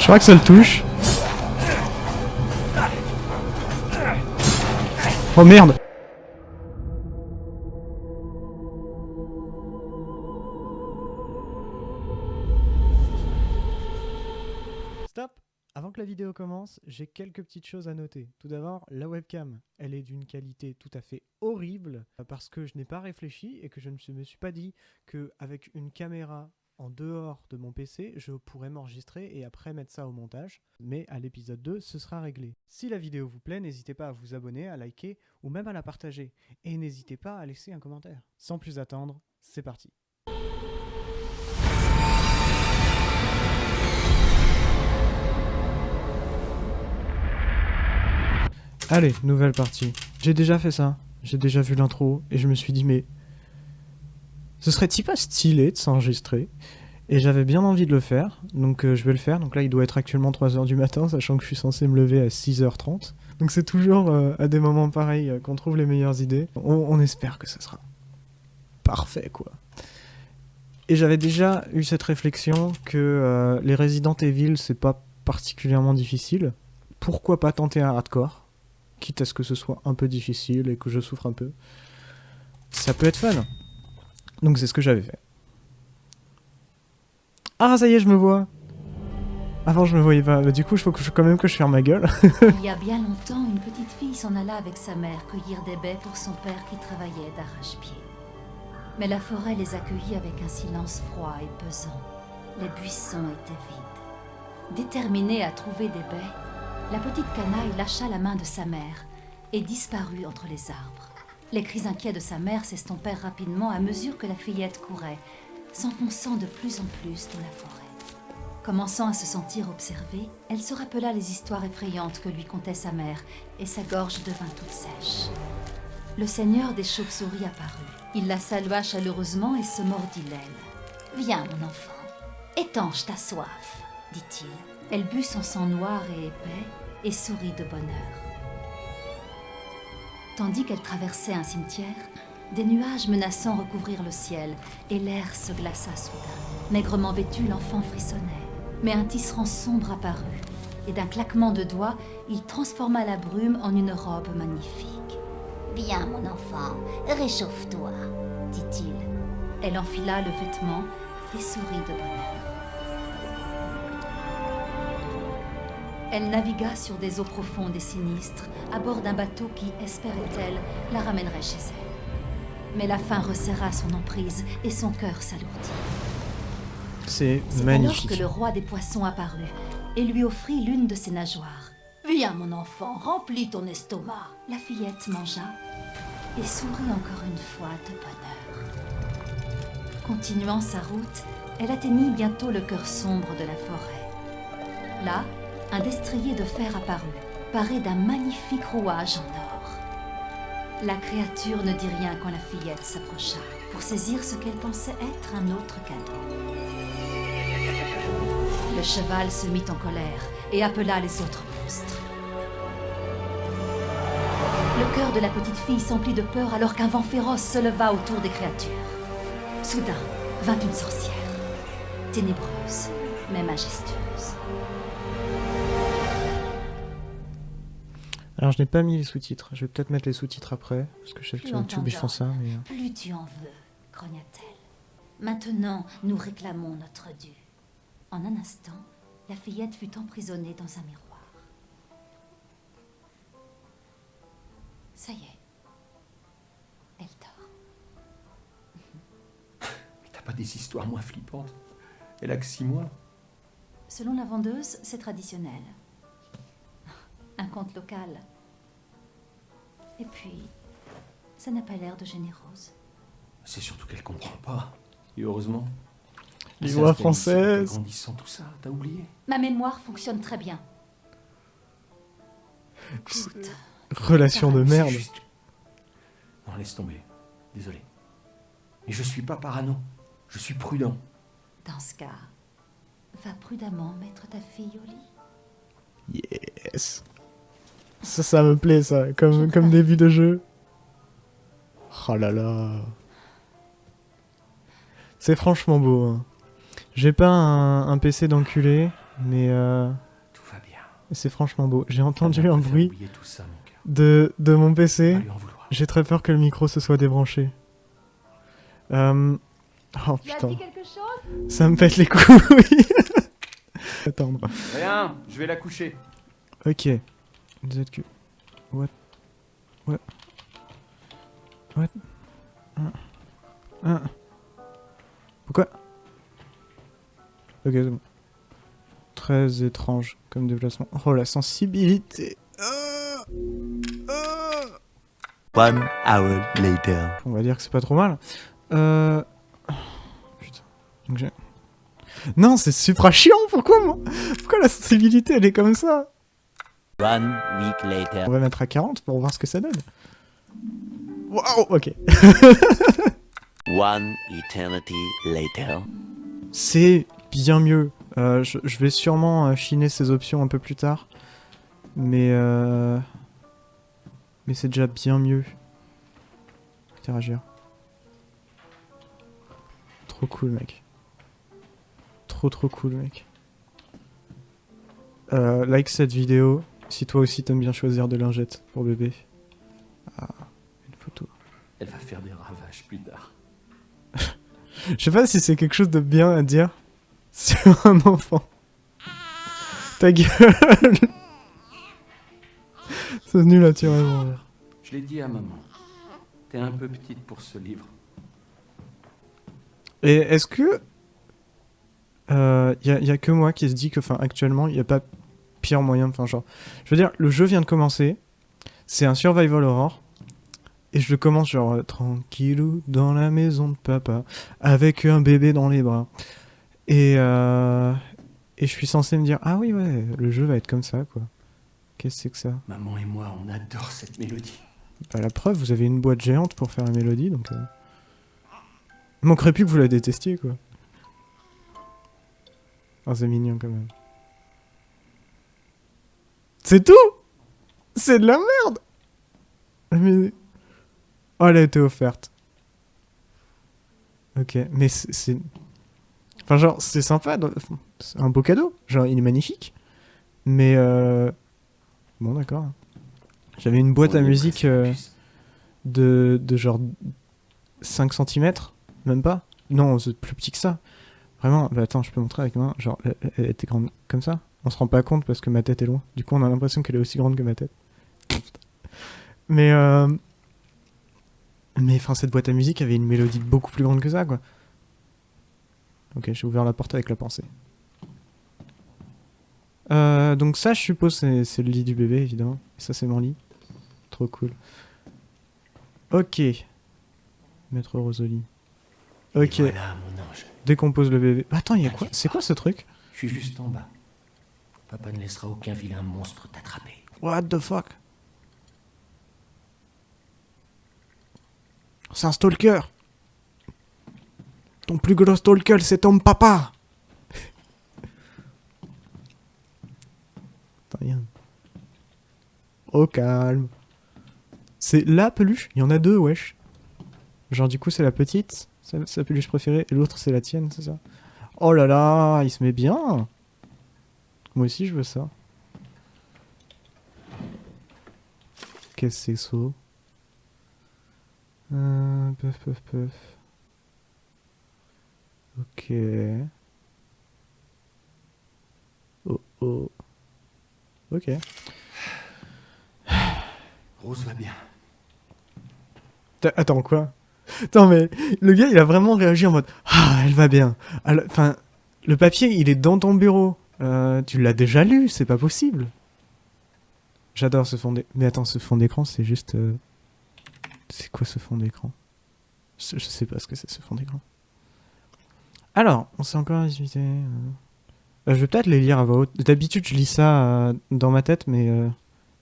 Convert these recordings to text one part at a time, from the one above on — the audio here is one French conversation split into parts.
crois que ça le touche. Oh merde! Stop! Avant que la vidéo commence, j'ai quelques petites choses à noter. Tout d'abord, la webcam, elle est d'une qualité tout à fait horrible parce que je n'ai pas réfléchi et que je ne me suis pas dit qu'avec une caméra en dehors de mon PC, je pourrais m'enregistrer et après mettre ça au montage. Mais à l'épisode 2, ce sera réglé. Si la vidéo vous plaît, n'hésitez pas à vous abonner, à liker ou même à la partager. Et n'hésitez pas à laisser un commentaire. Sans plus attendre, c'est parti. Allez, nouvelle partie. J'ai déjà fait ça. J'ai déjà vu l'intro et je me suis dit mais... ce serait-il pas stylé de s'enregistrer? Et j'avais bien envie de le faire, donc je vais le faire. Donc là, il doit être actuellement 3h du matin, sachant que je suis censé me lever à 6h30. Donc c'est toujours à des moments pareils qu'on trouve les meilleures idées. On espère que ça sera parfait, quoi. Et j'avais déjà eu cette réflexion que les Resident Evil, c'est pas particulièrement difficile. Pourquoi pas tenter un hardcore? Quitte à ce que ce soit un peu difficile et que je souffre un peu. Ça peut être fun. Donc c'est ce que j'avais fait. Ah, ça y est, je me vois. Avant, je me voyais pas. Bah, du coup, il faut quand même que je ferme ma gueule. Il y a bien longtemps, une petite fille s'en alla avec sa mère cueillir des baies pour son père qui travaillait d'arrache-pied. Mais la forêt les accueillit avec un silence froid et pesant. Les buissons étaient vides. Déterminée à trouver des baies, la petite canaille lâcha la main de sa mère et disparut entre les arbres. Les cris inquiets de sa mère s'estompèrent rapidement à mesure que la fillette courait, s'enfonçant de plus en plus dans la forêt. Commençant à se sentir observée, elle se rappela les histoires effrayantes que lui contait sa mère, et sa gorge devint toute sèche. Le seigneur des chauves-souris apparut. Il la salua chaleureusement et se mordit l'aile. « Viens, mon enfant, étanche ta soif, dit-il. Elle but son sang noir et épais et sourit de bonheur. Tandis qu'elle traversait un cimetière, des nuages menaçants recouvrirent le ciel et l'air se glaça soudain. Maigrement vêtu, l'enfant frissonnait. Mais un tisserand sombre apparut, et d'un claquement de doigts, il transforma la brume en une robe magnifique. « Viens, mon enfant, réchauffe-toi, dit-il. Elle enfila le vêtement et sourit de bonheur. Elle navigua sur des eaux profondes et sinistres, à bord d'un bateau qui, espérait-elle, la ramènerait chez elle. Mais la faim resserra son emprise et son cœur s'alourdit. C'est Alors magnifique. que le roi des poissons apparut et lui offrit l'une de ses nageoires. « Viens, mon enfant, remplis ton estomac. » La fillette mangea et sourit encore une fois de bonheur. Continuant sa route, elle atteignit bientôt le cœur sombre de la forêt. Là, un destrier de fer apparut, paré d'un magnifique rouage en or. La créature ne dit rien quand la fillette s'approcha, pour saisir ce qu'elle pensait être un autre cadeau. Le cheval se mit en colère et appela les autres monstres. Le cœur de la petite fille s'emplit de peur alors qu'un vent féroce se leva autour des créatures. Soudain vint une sorcière, ténébreuse mais majestueuse. Alors, je n'ai pas mis les sous-titres. Je vais peut-être mettre les sous-titres après, parce que je sais que sur YouTube, ils font ça, mais... Plus tu en veux, grogna-t-elle. Maintenant, nous réclamons notre dû. En un instant, la fillette fut emprisonnée dans un miroir. Ça y est. Elle dort. Mais t'as pas des histoires moins flippantes? Elle a que 6 mois. Selon la vendeuse, c'est traditionnel. Un conte local. Et puis, ça n'a pas l'air de générose. C'est surtout qu'elle comprend pas. Et heureusement. Les voix françaises. Grandissant tout ça, t'as oublié? Ma mémoire fonctionne très bien. Écoute, Relation de merde. Juste... Non, laisse tomber. Désolé. Mais je suis pas parano. Je suis prudent. dans ce cas, va prudemment mettre ta fille au lit. Yes. Ça me plaît, ça, comme début de jeu. Oh là là. C'est franchement beau. Hein. J'ai pas un PC d'enculé, Mais Tout va bien. c'est franchement beau. J'ai entendu T'as un bien fait bruit oublier tout ça, mon cœur. de mon PC. Pas lui en vouloir. J'ai très peur que le micro se soit débranché. Oh Tu as putain. dit quelque chose? Ça me pète les couilles. Attendre. Rien, je vais la coucher. Ok. ZQ. What? What? Pourquoi? Ok, c'est bon. Très étrange comme déplacement. Oh, la sensibilité. One hour later. On va dire que c'est pas trop mal. Putain. Donc j'ai... Non, c'est super chiant. Pourquoi la sensibilité elle est comme ça? One week later. On va mettre à 40 pour voir ce que ça donne. Waouh, ok. One eternity later. C'est bien mieux. Je vais sûrement chiner ces options un peu plus tard. Mais c'est déjà bien mieux. Interagir. Trop cool, mec. Trop cool, mec. Like cette vidéo si toi aussi t'aimes bien choisir de lingettes pour bébé. Ah, une photo. Elle va faire des ravages plus tard. Je sais pas si c'est quelque chose de bien à dire sur un enfant. Ta gueule. C'est nul à tirer en l'air. Je l'ai dit à maman. T'es un peu petite pour ce livre. Et est-ce que y a que moi qui se dit que, enfin, actuellement, il y a pas pire moyen, enfin, genre, je veux dire, le jeu vient de commencer, c'est un survival horror, et je le commence genre tranquillou dans la maison de papa, avec un bébé dans les bras, et je suis censé me dire, ah oui, ouais, le jeu va être comme ça, quoi. Qu'est-ce que c'est que ça? Maman et moi, on adore cette mélodie. Bah, la preuve, vous avez une boîte géante pour faire la mélodie, donc... Il manquerait plus que vous la détestiez, quoi. Oh, c'est mignon, quand même. C'est tout? C'est de la merde! Mais... Oh, elle a été offerte. Ok, mais c'est... Enfin, genre, c'est sympa, c'est un beau cadeau. Genre, il est magnifique. Mais bon, d'accord. J'avais une boîte à musique de genre 5 cm, même pas. Non, c'est plus petit que ça. Vraiment, bah attends, je peux montrer avec ma main. Genre, elle était grande comme ça. On se rend pas compte parce que ma tête est loin. Du coup, on a l'impression qu'elle est aussi grande que ma tête. Mais enfin, cette boîte à musique avait une mélodie beaucoup plus grande que ça, quoi. Ok, j'ai ouvert la porte avec la pensée. Donc ça, je suppose, c'est le lit du bébé, évidemment. Et ça, c'est mon lit. Trop cool. Ok. Maître Rosalie. Ok. Et voilà, mon ange. Décompose le bébé. Attends, il y a quoi? C'est quoi ce truc? Je suis juste en bas. Papa ne laissera aucun vilain monstre t'attraper. What the fuck? C'est un stalker. Ton plus gros stalker, c'est ton papa. Attends, rien. Au calme. C'est la peluche. Il y en a deux, wesh. Genre, du coup, c'est la petite, sa peluche préférée, et l'autre, c'est la tienne, c'est ça? Oh là là, il se met bien. Moi aussi, je veux ça. Qu'est-ce que c'est ça? Puff. Ok. Oh. Ok. Rose va bien. Attends, quoi? Attends, mais le gars, il a vraiment réagi en mode « Ah, elle va bien. » Enfin, le papier, il est dans ton bureau. Tu l'as déjà lu, c'est pas possible. J'adore ce fond d'écran. Mais attends, ce fond d'écran, c'est juste... C'est quoi ce fond d'écran? Je sais pas ce que c'est, ce fond d'écran. Alors, on s'est encore discuté... je vais peut-être les lire à voix haute. D'habitude, je lis ça dans ma tête, mais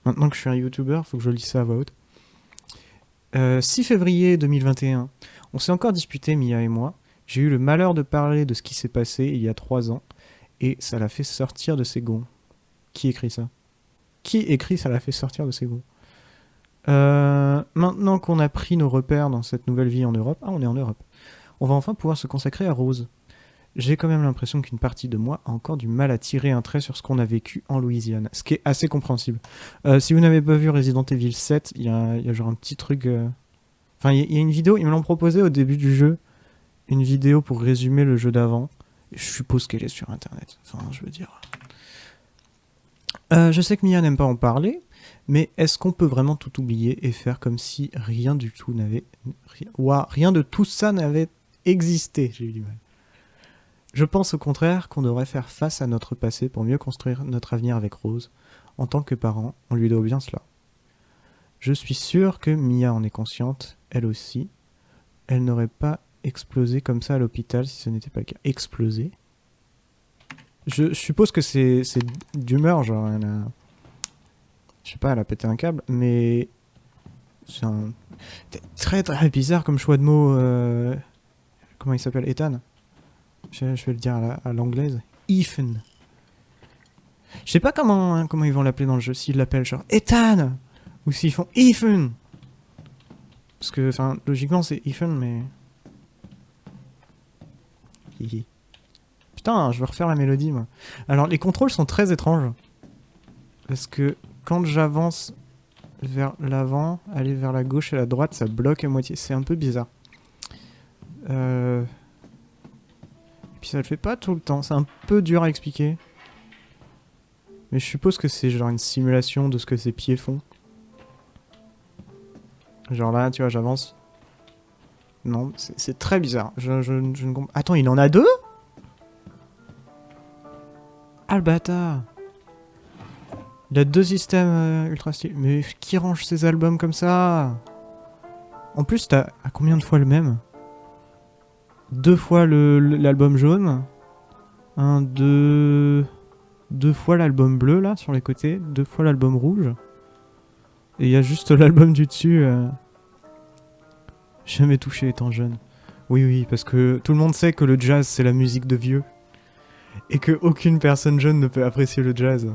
maintenant que je suis un YouTuber, faut que je lis ça à voix haute. 6 février 2021, on s'est encore disputé, Mia et moi. J'ai eu le malheur de parler de ce qui s'est passé il y a 3 ans, et ça l'a fait sortir de ses gonds. Qui écrit ça? Qui écrit ça l'a fait sortir de ses gonds? Maintenant qu'on a pris nos repères dans cette nouvelle vie en Europe, on est en Europe, on va enfin pouvoir se consacrer à Rose. j'ai quand même l'impression qu'une partie de moi a encore du mal à tirer un trait sur ce qu'on a vécu en Louisiane. Ce qui est assez compréhensible. Si vous n'avez pas vu Resident Evil 7, il y a genre un petit truc... Enfin, il y a une vidéo, ils me l'ont proposé au début du jeu. Une vidéo pour résumer le jeu d'avant. Je suppose qu'elle est sur internet. Enfin, je veux dire... je sais que Mia n'aime pas en parler, mais est-ce qu'on peut vraiment tout oublier et faire comme si rien du tout n'avait... rien de tout ça n'avait existé? J'ai eu du mal. Je pense au contraire qu'on devrait faire face à notre passé pour mieux construire notre avenir avec Rose. En tant que parent, on lui doit bien cela. Je suis sûr que Mia en est consciente, elle aussi. Elle n'aurait pas explosé comme ça à l'hôpital si ce n'était pas le cas. Exploser? Je suppose que c'est d'humeur, genre elle a... Je sais pas, elle a pété un câble, mais... C'est un... très très bizarre comme choix de mots. Comment il s'appelle? Ethan? Je vais le dire à l'anglaise. Ethan. Je sais pas comment ils vont l'appeler dans le jeu. S'ils l'appellent genre Ethan ou s'ils font Ethan. Parce que, enfin, logiquement c'est Ethan, mais... Hihi. Putain, je veux refaire la mélodie, moi. Alors, les contrôles sont très étranges. Parce que quand j'avance vers l'avant, aller vers la gauche et la droite, ça bloque à moitié. C'est un peu bizarre. Et puis ça le fait pas tout le temps. C'est un peu dur à expliquer. Mais je suppose que c'est genre une simulation de ce que ses pieds font. Genre là, tu vois, j'avance. Non, c'est très bizarre. Je ne comprends... Attends, il en a deux? Ah, le bâtard. Il a deux systèmes ultra stylés. Mais qui range ses albums comme ça? En plus, t'as à combien de fois le même? 2 fois l'album jaune. 2 fois l'album bleu, là, sur les côtés. 2 fois l'album rouge. Et il y a juste l'album du dessus. Jamais touché étant jeune. Oui, parce que tout le monde sait que le jazz, c'est la musique de vieux. Et que aucune personne jeune ne peut apprécier le jazz.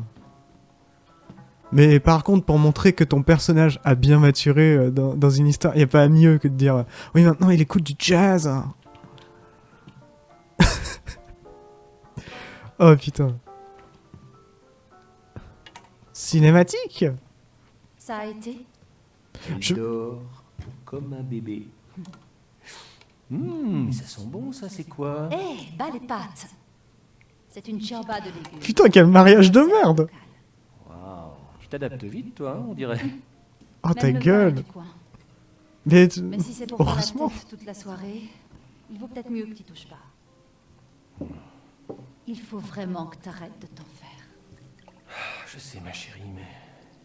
Mais par contre, pour montrer que ton personnage a bien maturé dans une histoire, il n'y a pas mieux que de dire « Oui, maintenant, il écoute du jazz !» Oh, putain. Cinématique. Ça a été? Il dort comme un bébé. Mais ça sent bon, ça, c'est quoi? Eh, bas les pattes. C'est une ciorba de légumes. Putain, quel mariage de merde. Waouh, tu t'adaptes vite, toi, hein, on dirait. Oh, ta Même le gueule. vin du coin. Mais Mais si c'est pour faire la heureusement. tête toute la soirée, il vaut peut-être mieux que tu touches pas. Il faut vraiment que t'arrêtes de t'en faire. Je sais, ma chérie, mais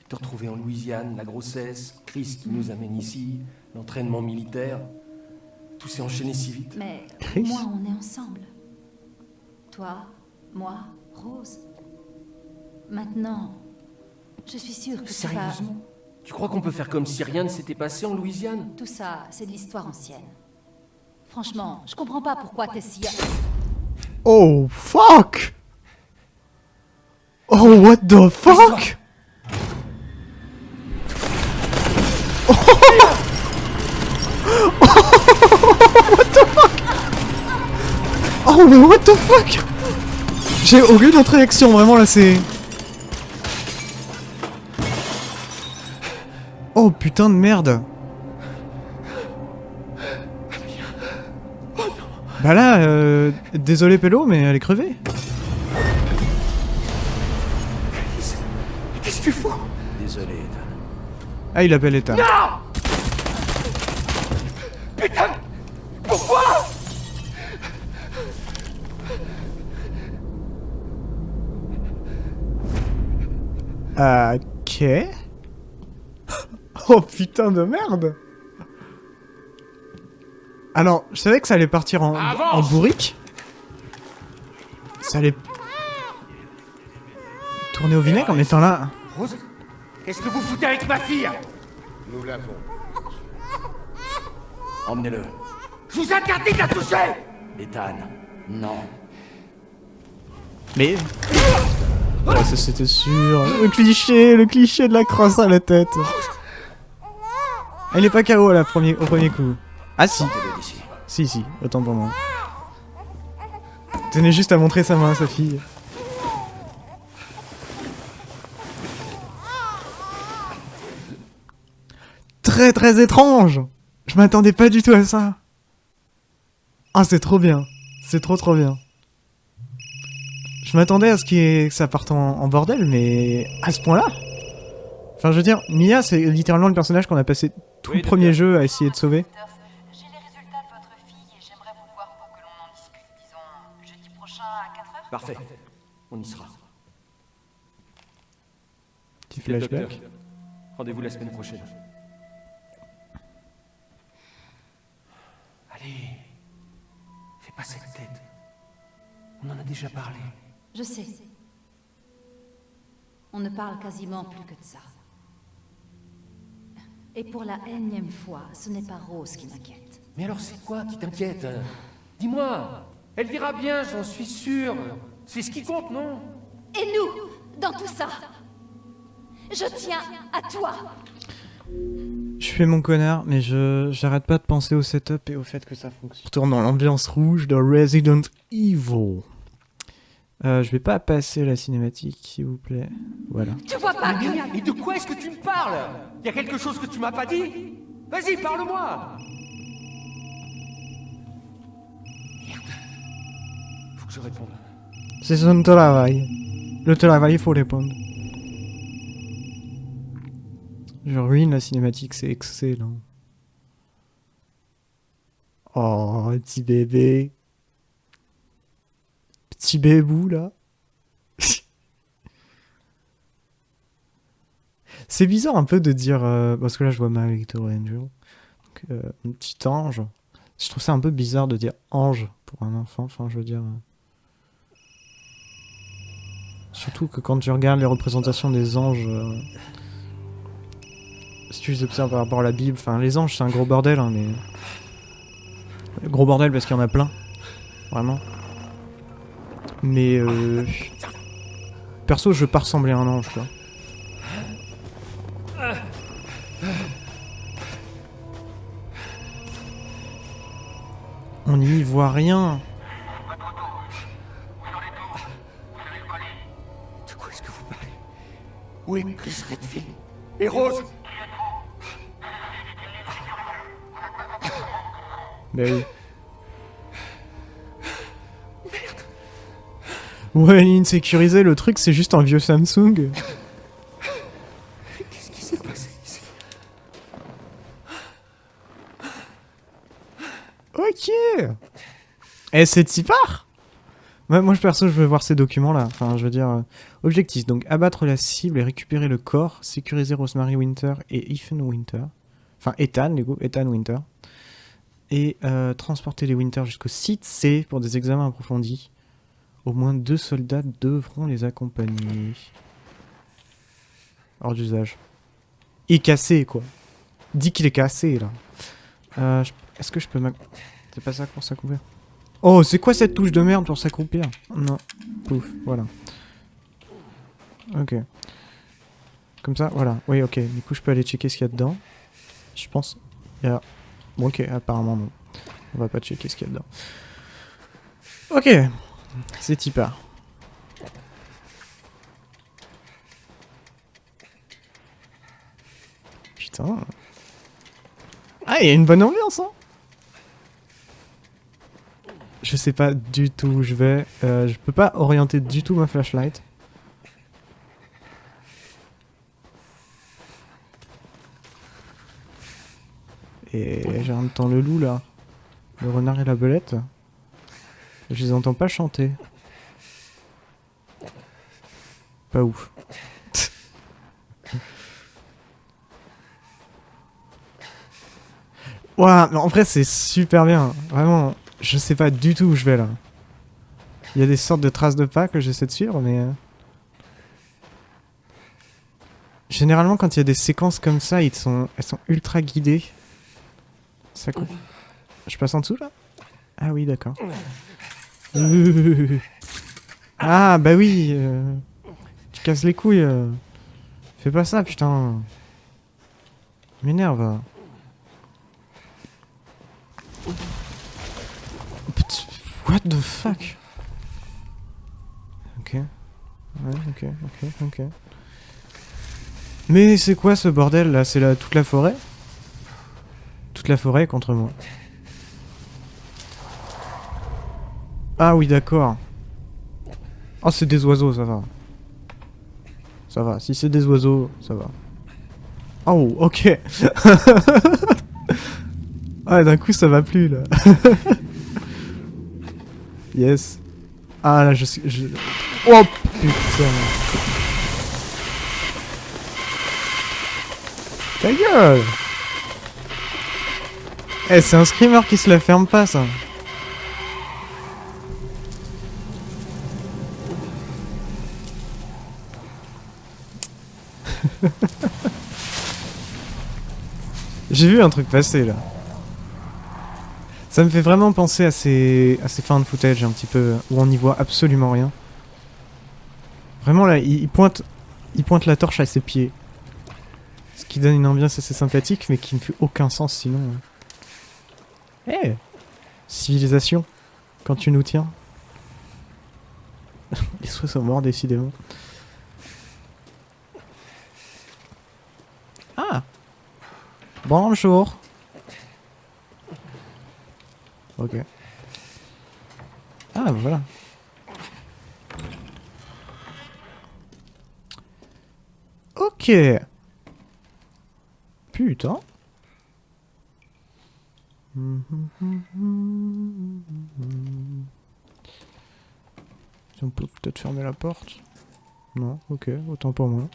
te retrouver en Louisiane, la grossesse, Chris qui nous amène ici, l'entraînement militaire, tout s'est enchaîné si vite. Mais Chris? au moins on est ensemble. Toi, moi, Rose. Maintenant, je suis sûre que tu vas... Sérieusement? Tu crois qu'on peut faire comme si rien ne s'était passé en Louisiane? Tout ça, c'est de l'histoire ancienne. Franchement, je comprends pas pourquoi t'es si... Oh, fuck. Oh, what the fuck. Oh, mais what the fuck. J'ai aucune autre réaction, vraiment, là, c'est... Oh, putain de merde. Bah là, désolé Pélo, mais elle est crevée. Qu'est-ce que tu fous? Désolé, Ethan. Ah, il appelle Ethan. Putain! Pourquoi? Ok. Oh putain de merde. Alors, je savais que ça allait partir en bourrique. Ça allait tourner au vinaigre, mais enfin là... Rose? Qu'est-ce que vous foutez avec ma fille? Nous l'avons. Emmenez-le. Je vous interdis de la toucher! Ethan, non. Mais... Ouais, ça c'était sûr. Le cliché de la crosse à la tête. Elle est pas KO là, au premier coup. Ah si. Sortez-le d'ici. Si, autant pour moi. tenait juste à montrer sa main à sa fille. Très très étrange. Je m'attendais pas du tout à ça. Ah, c'est trop bien. C'est trop bien. Je m'attendais à ce que ça parte en bordel, mais à ce point-là. Enfin, je veux dire, Mia, c'est littéralement le personnage qu'on a passé tout le premier jeu à essayer de sauver. J'ai les résultats de votre fille et j'aimerais vous voir pour que l'on en discute, disons, jeudi prochain à 4h. Parfait. On y sera. Petit Quel flashback. docteur ? Rendez-vous la semaine prochaine. Allez. Fais pas cette tête. On en a déjà parlé. Je sais. On ne parle quasiment plus que de ça. Et pour la énième fois, ce n'est pas Rose qui m'inquiète. Mais alors c'est quoi qui t'inquiète, hein? Dis-moi. Elle dira bien, j'en suis sûr. C'est ce qui compte, non? Et nous, dans tout ça, je tiens à toi. Je fais mon connard, mais j'arrête pas de penser au setup et au fait que ça fonctionne. Je retourne dans l'ambiance rouge de Resident Evil. Je vais pas passer la cinématique, s'il vous plaît. Voilà. Tu vois pas que... Mais de quoi est-ce que tu me parles? Y a quelque chose que tu m'as pas dit? Vas-y, parle-moi. Merde. Faut que je réponde. C'est son travail. Le travail, il faut répondre. Je ruine la cinématique, c'est excellent. Oh, petit bébé. Petit bébou, là. C'est bizarre un peu de dire... parce que là, je vois My Little Angel. Donc, un petit ange. Je trouve ça un peu bizarre de dire ange pour un enfant. Enfin, je veux dire... Surtout que quand tu regardes les représentations des anges... si tu les observes par rapport à la Bible... Enfin, les anges, c'est un gros bordel, hein, mais... Gros bordel parce qu'il y en a plein. Vraiment. Mais... Perso, je veux pas ressembler à un ange, quoi. On n'y voit rien. De quoi est-ce que vous parlez? Où est Chris Redfield? Et Rose? Bah oui. Ouais, insécurisé, le truc c'est juste un vieux Samsung. Qu'est-ce qui s'est passé ici? Ok. Eh, c'est Tipar. Ouais, moi perso je veux voir ces documents là. Enfin je veux dire... objectif, donc abattre la cible et récupérer le corps, sécuriser Rosemary Winter et Ethan Winter. Enfin Ethan, du coup, Ethan Winter. Et transporter les Winter jusqu'au site C pour des examens approfondis. Au moins 2 soldats devront les accompagner. Hors d'usage. Il est cassé, quoi. Dis qu'il est cassé, là. Est-ce que je peux C'est pas ça pour s'accroupir. Oh, c'est quoi cette touche de merde pour s'accroupir? Non. Pouf, voilà. Ok. Comme ça, voilà. Oui, ok. Du coup, je peux aller checker ce qu'il y a dedans. Je pense... Il y a... Bon, ok, apparemment, non. On va pas checker ce qu'il y a dedans. Ok. C'est Tipar. Putain. Ah, il y a une bonne ambiance, hein. Je sais pas du tout où je vais. Je peux pas orienter du tout ma flashlight. Et j'entends le loup, là. Le renard et la belette. Je les entends pas chanter. Pas ouf. Ouah, mais en vrai c'est super bien. Vraiment, je sais pas du tout où je vais là. Il y a des sortes de traces de pas que j'essaie de suivre, mais... Généralement quand il y a des séquences comme ça, elles sont ultra guidées. Ça coupe. Je passe en dessous là? Ah oui, d'accord. Ah bah oui, tu casses les couilles. Fais pas ça, putain. M'énerve. What the fuck? Ok. Ouais, ok. Mais c'est quoi ce bordel là? C'est toute la forêt? Toute la forêt contre moi. Ah oui, d'accord. Oh, c'est des oiseaux, ça va. Ça va, si c'est des oiseaux, ça va. Oh, ok. Ah, d'un coup, ça va plus, là. Yes. Ah, là, Oh, putain. Ta gueule. Eh, c'est un screamer qui se la ferme pas, ça. J'ai vu un truc passer là. Ça me fait vraiment penser à ces found footage un petit peu où on n'y voit absolument rien. Vraiment là, il pointe la torche à ses pieds. Ce qui donne une ambiance assez sympathique mais qui ne fait aucun sens sinon. Eh hey, civilisation, quand tu nous tiens. Les souhaits sont morts décidément. Ah! Bonjour! Ok. Ah, bah voilà. Ok! Putain! On peut peut-être fermer la porte. Non, ok, autant pour moi.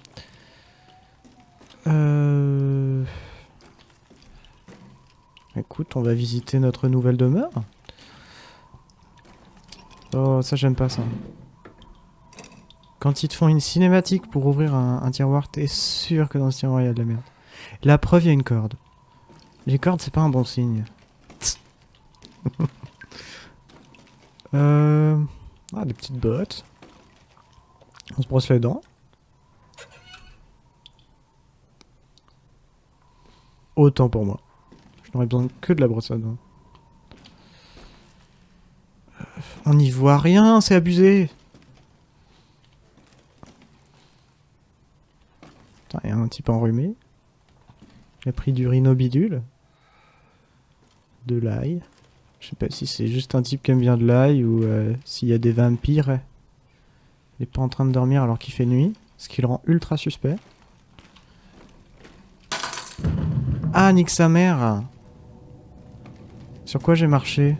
Écoute, on va visiter notre nouvelle demeure. Oh, ça j'aime pas ça. Quand ils te font une cinématique pour ouvrir un tiroir, t'es sûr que dans ce tiroir il y a de la merde. La preuve, il y a une corde. Les cordes, c'est pas un bon signe. Ah, des petites bottes. On se brosse les dents. Autant pour moi. Je n'aurais besoin que de la brosse à dents. On n'y voit rien, c'est abusé. Putain, il y a un type enrhumé. Il a pris du rhinobidule. De l'ail. Je sais pas si c'est juste un type qui aime bien de l'ail ou s'il y a des vampires. Il est pas en train de dormir alors qu'il fait nuit. Ce qui le rend ultra suspect. Ah, nique sa mère. Sur quoi j'ai marché?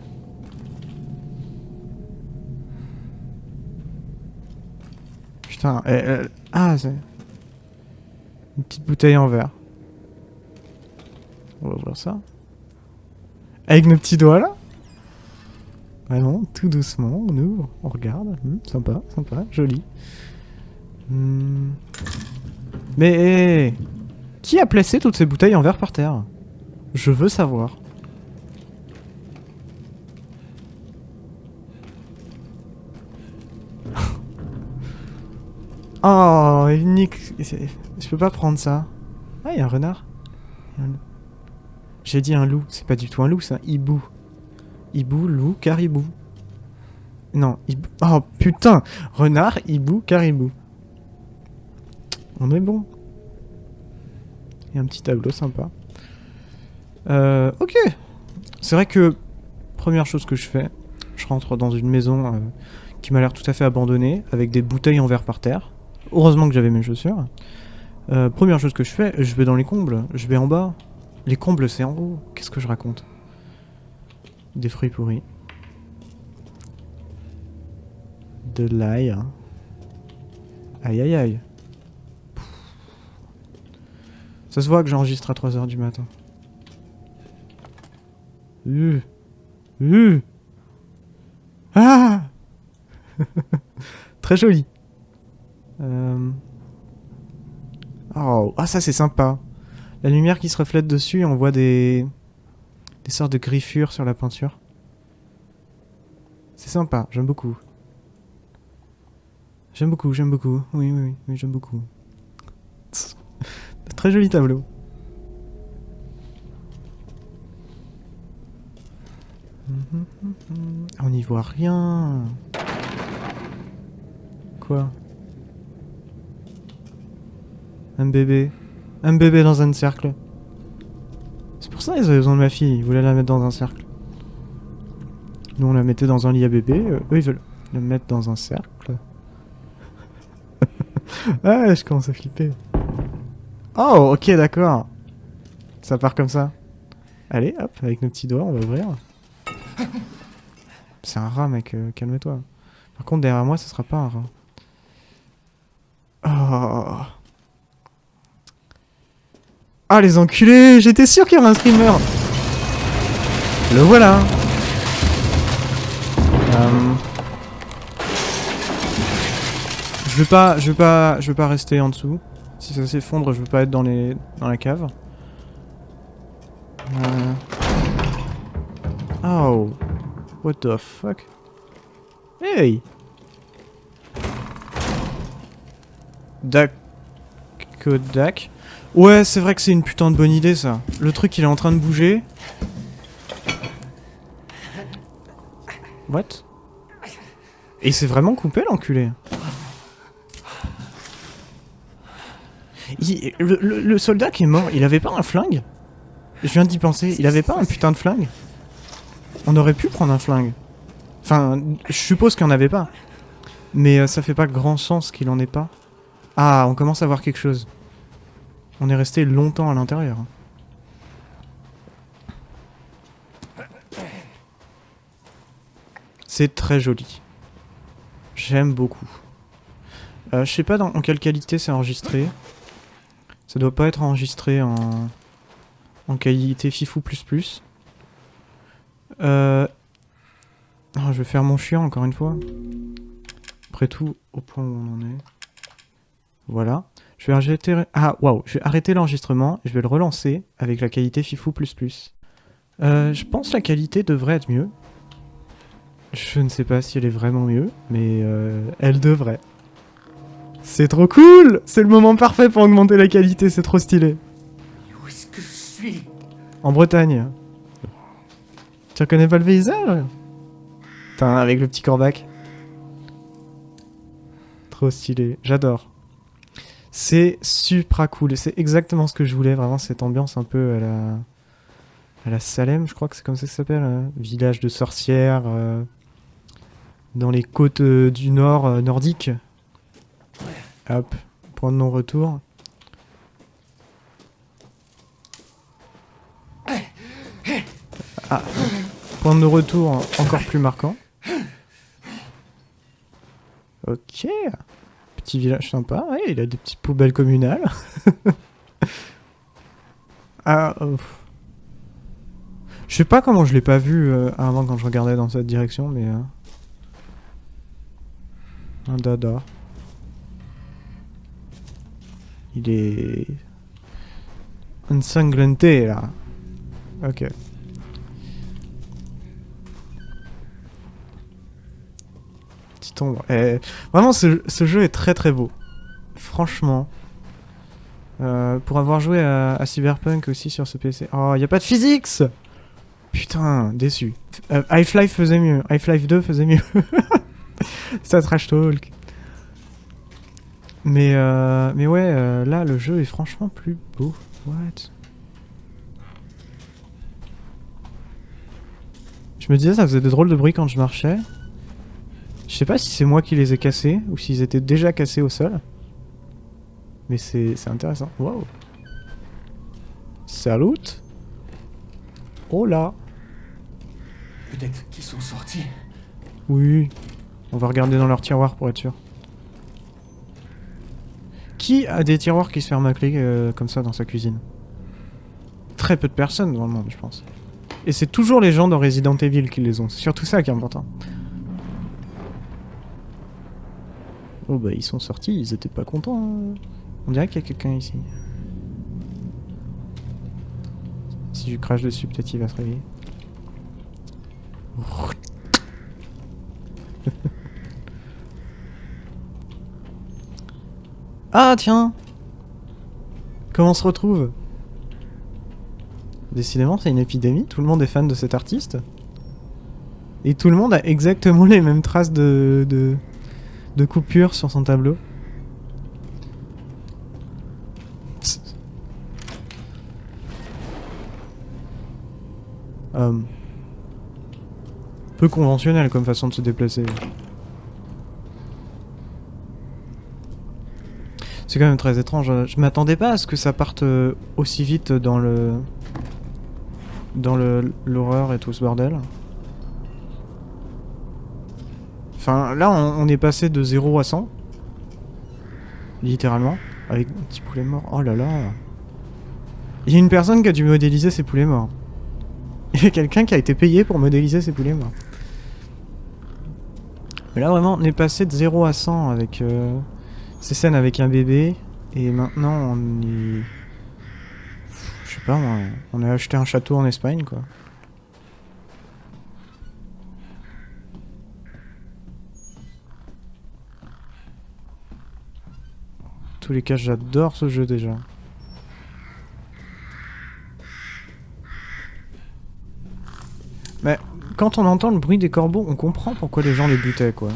Putain, ah, c'est... Une petite bouteille en verre. On va ouvrir ça. Avec nos petits doigts là. Vraiment, tout doucement, on ouvre, on regarde. Sympa, sympa, joli. Mais qui a placé toutes ces bouteilles en verre par terre? Je veux savoir. Oh, unique. Je peux pas prendre ça. Ah, il y a un renard. J'ai dit un loup, c'est pas du tout un loup, c'est un hibou. Hibou, loup, caribou. Non, hibou. Oh putain! Renard, hibou, caribou. On est bon. Il y a un petit tableau sympa. Ok. C'est vrai que, première chose que je fais, je rentre dans une maison qui m'a l'air tout à fait abandonnée, avec des bouteilles en verre par terre. Heureusement que j'avais mes chaussures. Première chose que je fais, je vais dans les combles, je vais en bas. Les combles, c'est en haut. Qu'est-ce que je raconte? Des fruits pourris. De l'ail. Aïe aïe aïe. Ça se voit que j'enregistre à 3h du matin. Ah. Très joli. Oh, ah ça c'est sympa. La lumière qui se reflète dessus et on voit des sortes de griffures sur la peinture. C'est sympa, j'aime beaucoup. J'aime beaucoup, j'aime beaucoup. Oui, j'aime beaucoup. Très joli tableau. On n'y voit rien. Quoi ? quoi? Un bébé. Un bébé dans un cercle. C'est pour ça qu'ils avaient besoin de ma fille, ils voulaient la mettre dans un cercle. Nous on la mettait dans un lit à bébé, eux ils veulent la mettre dans un cercle. Ah, je commence à flipper. Oh, ok, d'accord. Ça part comme ça. Allez, hop, avec nos petits doigts, on va ouvrir. C'est un rat, mec, calme-toi. Par contre, derrière moi, ce sera pas un rat. Oh. Ah, les enculés! J'étais sûr qu'il y aurait un streamer! Le voilà! Je veux pas rester en dessous. Si ça s'effondre, je veux pas être dans la cave. Oh. What the fuck? Hey! Dac. Ouais, c'est vrai que c'est une putain de bonne idée, ça. Le truc, il est en train de bouger. What? Et c'est vraiment coupé, l'enculé. Le soldat qui est mort, il avait pas un flingue? Je viens d'y penser, il avait pas un putain de flingue? On aurait pu prendre un flingue. Enfin, je suppose qu'il n'y en avait pas. Mais ça fait pas grand sens qu'il en ait pas. Ah, on commence à voir quelque chose. On est resté longtemps à l'intérieur. C'est très joli. J'aime beaucoup. Je sais pas en quelle qualité c'est enregistré. Ça doit pas être enregistré en qualité Fifou++. Oh, je vais faire mon chien encore une fois. Après tout, au point où on en est. Voilà. Je vais arrêter... Ah, waouh. Je vais arrêter l'enregistrement et je vais le relancer avec la qualité Fifou++. Je pense que la qualité devrait être mieux. Je ne sais pas si elle est vraiment mieux, mais elle devrait. C'est trop cool! C'est le moment parfait pour augmenter la qualité, c'est trop stylé. Où est-ce que je suis? En Bretagne. Tu reconnais pas le paysage? Putain, avec le petit corbac. Trop stylé, j'adore. C'est super cool, c'est exactement ce que je voulais, vraiment cette ambiance un peu à la Salem, je crois que c'est comme ça que ça s'appelle, village de sorcières, dans les côtes du nord nordiques. Hop, point de non-retour. Ah, point de non-retour encore plus marquant. Ok. Petit village sympa, ouais, il a des petites poubelles communales. Ah, je sais pas comment je l'ai pas vu avant quand je regardais dans cette direction, mais... Un dada. Il est... ensanglanté, là. Ok. Petite ombre. Vraiment, ce jeu est très très beau. Franchement. Pour avoir joué à Cyberpunk aussi sur ce PC. Oh, y a pas de physics! Putain, déçu. Half-Life faisait mieux. Half-Life 2 faisait mieux. Ça trash talk. Mais ouais, là, le jeu est franchement plus beau. What? Je me disais, ça faisait de drôles de bruit quand je marchais. Je sais pas si c'est moi qui les ai cassés, ou s'ils étaient déjà cassés au sol. Mais c'est intéressant. Wow. Salut. Oh là. Peut-être qu'ils sont sortis. Oui. On va regarder dans leurs tiroirs pour être sûr. Qui a des tiroirs qui se ferment à clé comme ça dans sa cuisine? Très peu de personnes dans le monde, je pense. Et c'est toujours les gens dans Resident Evil qui les ont. C'est surtout ça qui est important. Oh bah ils sont sortis, ils étaient pas contents. Hein. On dirait qu'il y a quelqu'un ici. Si je crache dessus, peut-être il va se réveiller. Ah tiens! Comment on se retrouve? Décidément c'est une épidémie, tout le monde est fan de cet artiste. Et tout le monde a exactement les mêmes traces de de coupures sur son tableau. Peu conventionnel comme façon de se déplacer. C'est quand même très étrange. Je m'attendais pas à ce que ça parte aussi vite dans l'horreur et tout ce bordel. Enfin, là, on est passé de 0 à 100. Littéralement. Avec un petit poulet mort. Oh là là. Il y a une personne qui a dû modéliser ses poulets morts. Il y a quelqu'un qui a été payé pour modéliser ses poulets morts. Mais là, vraiment, on est passé de 0 à 100 avec ces scènes avec un bébé. Et maintenant, on est... Je sais pas, on a acheté un château en Espagne, quoi. En tous les cas, j'adore ce jeu déjà. Mais quand on entend le bruit des corbeaux, on comprend pourquoi les gens les butaient, quoi.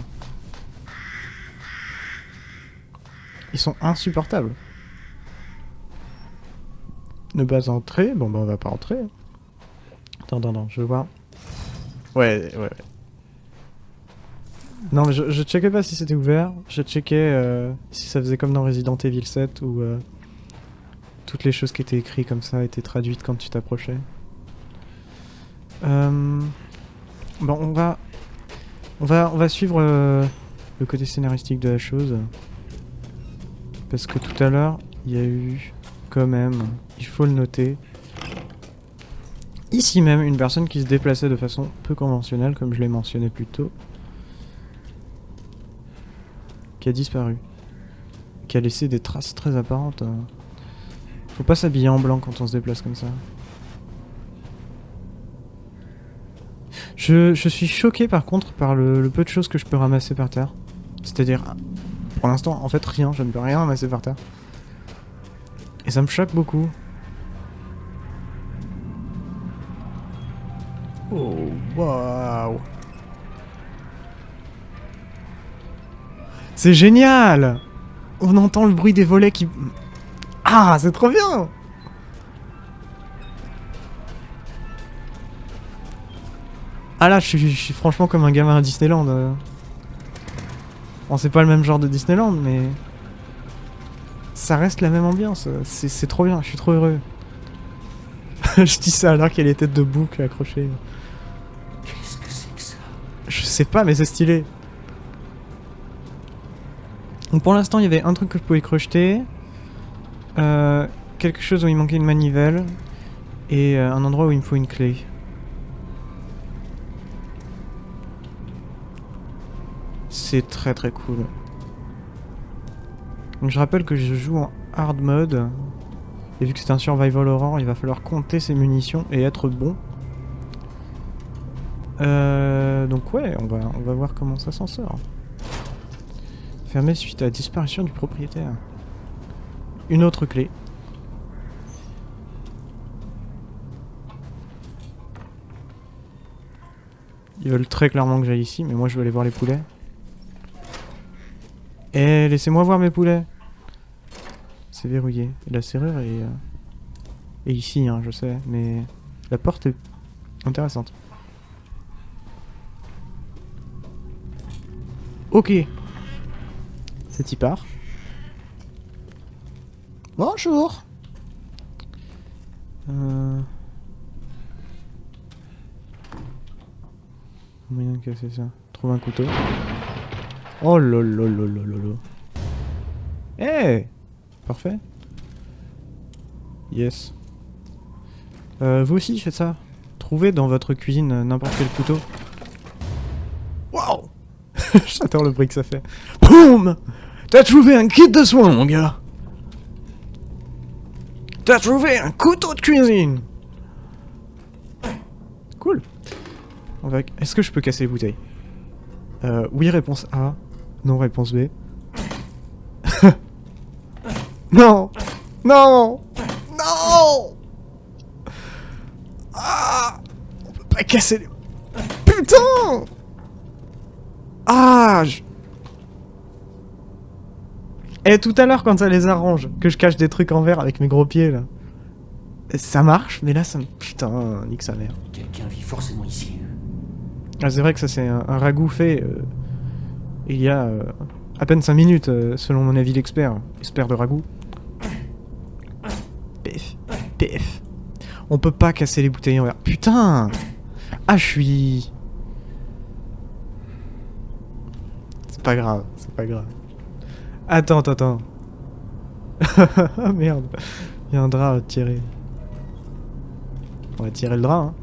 Ils sont insupportables. Ne pas entrer, bon bah on va pas entrer. Attends, je veux voir. Ouais. Non mais je checkais pas si c'était ouvert, je checkais si ça faisait comme dans Resident Evil 7 où toutes les choses qui étaient écrites comme ça étaient traduites quand tu t'approchais. Bon on va suivre le côté scénaristique de la chose. Parce que tout à l'heure, il y a eu quand même, il faut le noter, ici même une personne qui se déplaçait de façon peu conventionnelle, comme je l'ai mentionné plus tôt, qui a disparu, qui a laissé des traces très apparentes. Faut pas s'habiller en blanc quand on se déplace comme ça. Je suis choqué par contre par le peu de choses que je peux ramasser par terre. C'est-à-dire, pour l'instant, en fait rien, je ne peux rien ramasser par terre. Et ça me choque beaucoup. Oh, waouh. C'est génial! On entend le bruit des volets qui... Ah, c'est trop bien! Ah là, je suis franchement comme un gamin à Disneyland. Bon, c'est pas le même genre de Disneyland, mais... Ça reste la même ambiance. C'est trop bien, je suis trop heureux. Je dis ça alors qu'il y a les têtes de bouc accrochées. Qu'est-ce que c'est que ça? Je sais pas, mais c'est stylé. Donc pour l'instant, il y avait un truc que je pouvais crocheter. Quelque chose où il manquait une manivelle. Et un endroit où il me faut une clé. C'est très très cool. Donc je rappelle que je joue en hard mode. Et vu que c'est un survival horror, il va falloir compter ses munitions et être bon. Donc ouais, on va voir comment ça s'en sort. Fermé suite à la disparition du propriétaire. Une autre clé. Ils veulent très clairement que j'aille ici, mais moi je veux aller voir les poulets. Eh, laissez-moi voir mes poulets. C'est verrouillé. Et la serrure est ici, hein, je sais, mais la porte est intéressante. Ok. C'est y part. Bonjour. Moyen de casser ça. Trouve un couteau. Oh lolololololo. Eh! Parfait. Yes. Vous aussi faites ça. Trouvez dans votre cuisine n'importe quel couteau. Waouh! J'adore le bruit que ça fait. Boum! T'as trouvé un kit de soins, mon gars! T'as trouvé un couteau de cuisine! Cool. Est-ce que je peux casser les bouteilles? Oui, réponse A. Non, réponse B. Non! Non! Non! Ah! On peut pas casser les... Putain! Ah! Et tout à l'heure, quand ça les arrange, que je cache des trucs en verre avec mes gros pieds, là. Ça marche, mais là, ça me... Putain, nique sa mère. Quelqu'un vit forcément ici. Ah, c'est vrai que ça, c'est un ragoût fait il y a à peine 5 minutes, selon mon avis d'expert. Expert de ragoût. Pif, pif. On peut pas casser les bouteilles en verre. Putain! Ah, je suis... C'est pas grave, c'est pas grave. Attends. Ah merde. Il y a un drap à tirer. On va tirer le drap, hein.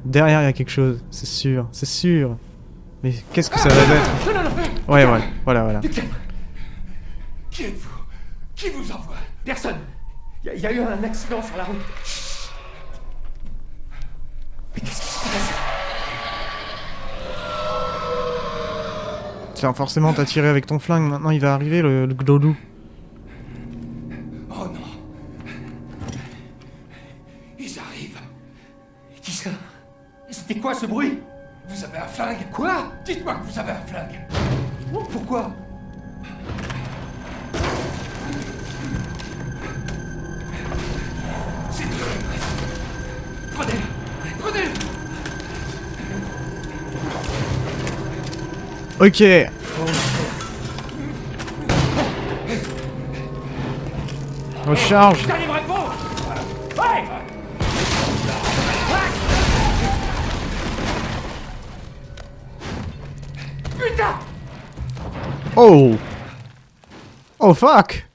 Derrière, il y a quelque chose, c'est sûr, c'est sûr. Mais qu'est-ce que ça va être? Ouais, voilà. Qui êtes-vous? Qui vous envoie? Personne. Il y a eu un accident sur la route. Mais qu'est-ce qui se passe? Tiens, forcément, t'as tiré avec ton flingue, maintenant il va arriver le glodou. Oh non. Ils arrivent. Qui ça? C'était quoi ce bruit? Vous avez un flingue? Quoi? Dites-moi que vous avez un flingue. Pourquoi? C'est Prenez-le. Ok. Recharge. J'arriverai de vous. Ouais. Putain. Oh. Oh fuck.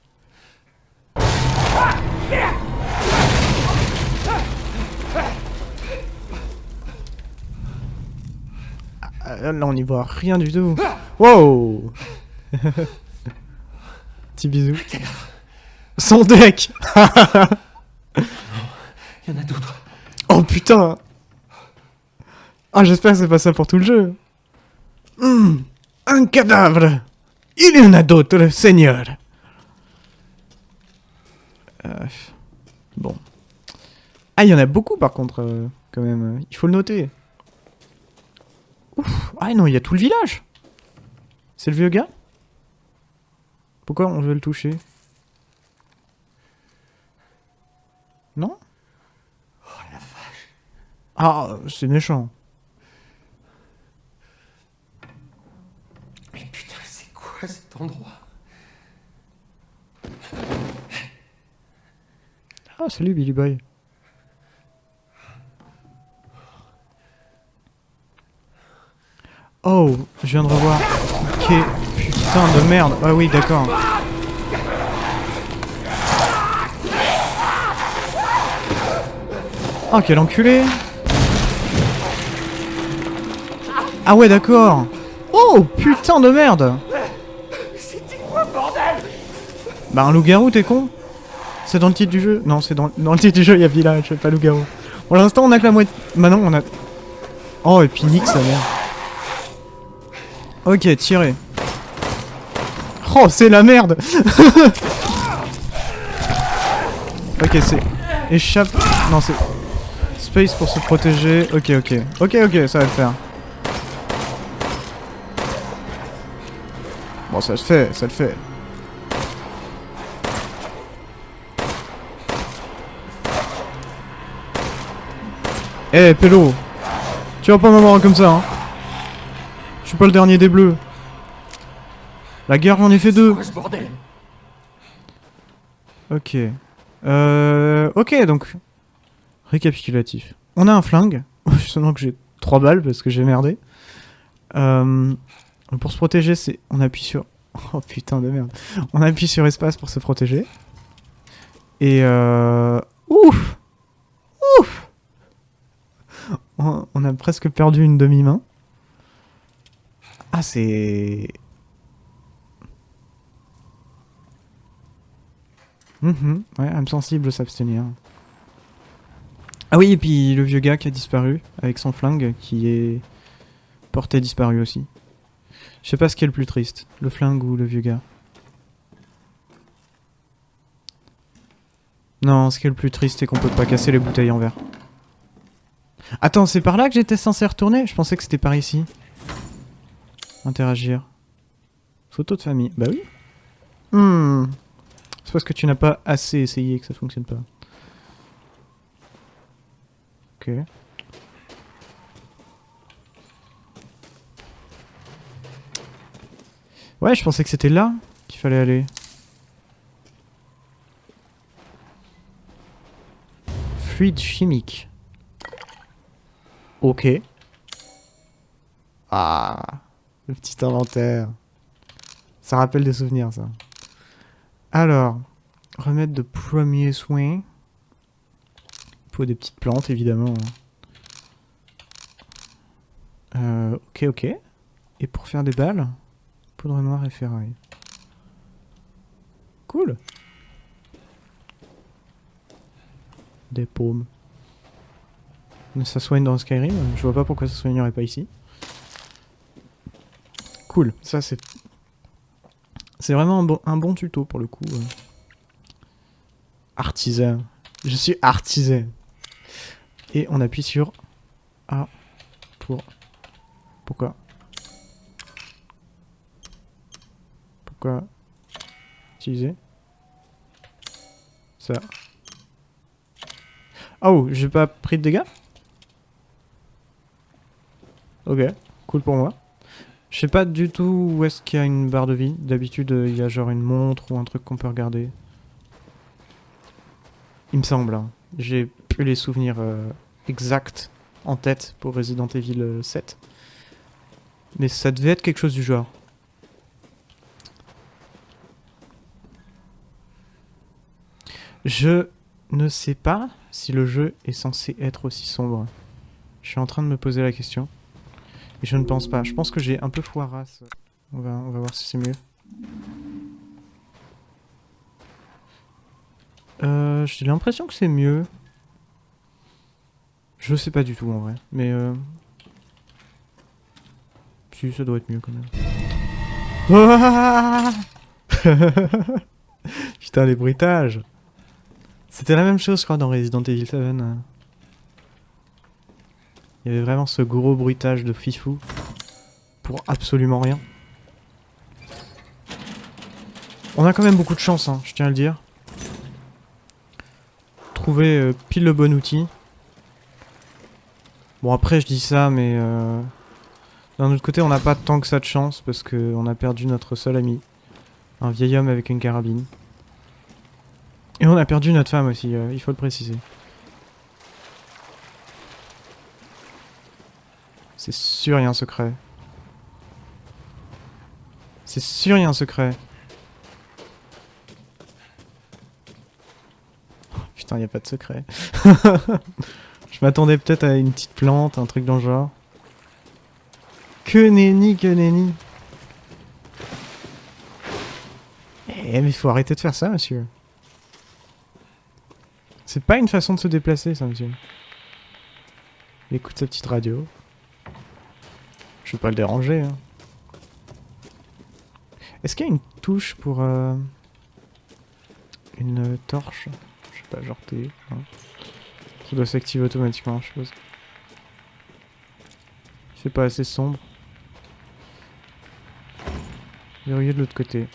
Là on y voit rien du tout. Wow. Petit bisou. Son deck. Il y en a d'autres. Oh putain. Ah j'espère que c'est pas ça pour tout le jeu. Un cadavre. Il y en a d'autres, seigneur. Bon. Ah il y en a beaucoup par contre, quand même. Il faut le noter. Ouf. Ah non, il y a tout le village. C'est le vieux gars? Pourquoi on veut le toucher? Non? Oh la vache. Ah, c'est méchant. Mais putain, c'est quoi cet endroit? Ah, salut Billy Boy. Oh, je viens de revoir. Ok, putain de merde. Ah oui, d'accord. Oh, quel enculé. Ah ouais, d'accord. Oh, putain de merde. C'était quoi, bordel? Bah un loup-garou, t'es con? C'est dans le titre du jeu? Non, c'est dans le titre du jeu, il y a village, pas loup-garou. Pour l'instant, on a que la moitié... Bah non, on a... Oh, et puis nique sa mère. Ok, tirez. Oh, c'est la merde. Ok, c'est... Échappe... Non, c'est... Space pour se protéger. Ok, ça va le faire. Bon, ça le fait. Eh, Pélo. Tu vas pas m'avoir comme ça, hein. Je suis pas le dernier des bleus. La guerre, j'en ai fait 2. Quoi ce bordel? Ok. Ok, donc... Récapitulatif. On a un flingue. Seulement que j'ai 3 balles parce que j'ai merdé. Pour se protéger, c'est... On appuie sur... Oh putain de merde. On appuie sur espace pour se protéger. Et Ouf. On a presque perdu une demi-main. Ah, c'est... Ouais, âme sensible, s'abstenir. Ah oui, et puis le vieux gars qui a disparu, avec son flingue, qui est porté disparu aussi. Je sais pas ce qui est le plus triste, le flingue ou le vieux gars. Non, ce qui est le plus triste, c'est qu'on peut pas casser les bouteilles en verre. Attends, c'est par là que j'étais censé retourner? Je pensais que c'était par ici. Interagir. Photo de famille. Bah oui. C'est parce que tu n'as pas assez essayé que ça fonctionne pas. Ok. Ouais, je pensais que c'était là qu'il fallait aller. Fluide chimique. Ok. Ah, le petit inventaire. Ça rappelle des souvenirs, ça. Alors, remède de premier soin. Il faut des petites plantes, évidemment. Ok, ok. Et pour faire des balles, poudre noire et ferraille. Cool. Des paumes. Mais ça soigne dans Skyrim, je vois pas pourquoi ça soignerait pas ici. Cool, ça c'est... C'est vraiment un bon tuto pour le coup. Artisan. Je suis artisan. Et on appuie sur A pour... Pourquoi? Pourquoi utiliser ça? Oh, j'ai pas pris de dégâts? Ok, cool pour moi. Je sais pas du tout où est-ce qu'il y a une barre de vie. D'habitude, il y a genre une montre ou un truc qu'on peut regarder. Il me semble. Hein. J'ai plus les souvenirs exacts en tête pour Resident Evil 7. Mais ça devait être quelque chose du genre. Je ne sais pas si le jeu est censé être aussi sombre. Je suis en train de me poser la question. Et je ne pense pas. Je pense que j'ai un peu foirasse. On va voir si c'est mieux. J'ai l'impression que c'est mieux. Je sais pas du tout en vrai. Mais si, ça doit être mieux quand même. Ah putain, les bruitages. C'était la même chose je crois dans Resident Evil 7. Il y avait vraiment ce gros bruitage de fifou. Pour absolument rien. On a quand même beaucoup de chance, hein, je tiens à le dire. Trouver pile le bon outil. Bon après je dis ça mais d'un autre côté on n'a pas tant que ça de chance parce qu'on a perdu notre seul ami. Un vieil homme avec une carabine. Et on a perdu notre femme aussi, il faut le préciser. C'est sûr il y a un secret. C'est sûr il y a un secret. Putain, il n'y a pas de secret. Je m'attendais peut-être à une petite plante, un truc dans le genre. Que nenni, que nenni. Eh, mais il faut arrêter de faire ça, monsieur. C'est pas une façon de se déplacer, ça, monsieur. Il écoute sa petite radio. Je vais pas le déranger, hein. Est-ce qu'il y a une touche pour... une torche? Je sais pas, genre T. Hein. Ça doit s'activer automatiquement, je suppose. C'est pas assez sombre. Verrouillé de l'autre côté.